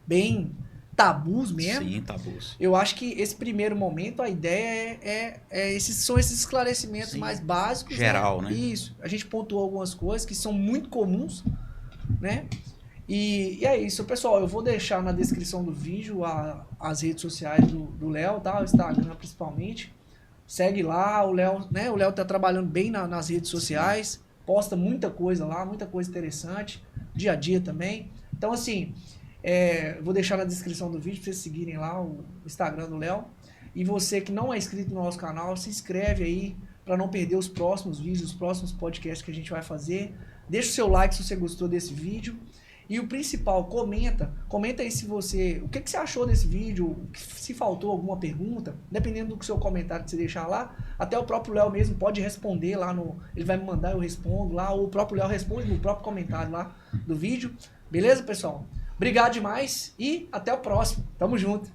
S1: bem tabus mesmo.
S2: Sim, tabus.
S1: Eu acho que esse primeiro momento, a ideia são esses esclarecimentos mais básicos.
S2: Geral, né?
S1: Isso. A gente pontuou algumas coisas que são muito comuns, né? E é isso, pessoal. Eu vou deixar na descrição do vídeo as redes sociais do Léo, tá? O Instagram principalmente. Segue lá, o Léo, né? O Léo tá trabalhando bem nas redes sociais, posta muita coisa lá, muita coisa interessante, dia a dia também. Então, assim, vou deixar na descrição do vídeo para vocês seguirem lá o Instagram do Léo. E você que não é inscrito no nosso canal, se inscreve aí, para não perder os próximos vídeos, os próximos podcasts que a gente vai fazer. Deixa o seu like se você gostou desse vídeo. E o principal, comenta aí se você, o que você achou desse vídeo, se faltou alguma pergunta, dependendo do seu comentário que você deixar lá, até o próprio Léo mesmo pode responder lá ele vai me mandar, eu respondo lá, ou o próprio Léo responde no próprio comentário lá do vídeo. Beleza, pessoal? Obrigado demais e até o próximo. Tamo junto.